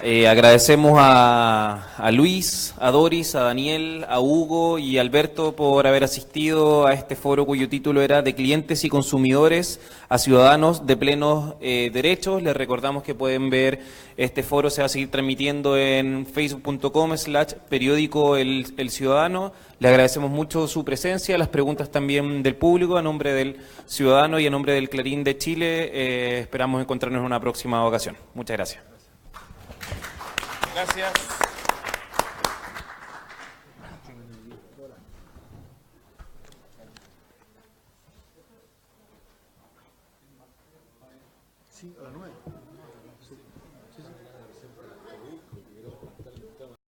Agradecemos a Luis, a Doris, a Daniel, a Hugo y a Alberto por haber asistido a este foro cuyo título era De clientes y consumidores a ciudadanos de plenos derechos. Les recordamos que pueden ver este foro, se va a seguir transmitiendo en facebook.com/periódico El Ciudadano. Le agradecemos mucho su presencia, las preguntas también del público, a nombre del Ciudadano y a nombre del Clarín de Chile. Esperamos encontrarnos en una próxima ocasión. Muchas gracias. Gracias. Sí, a las 9.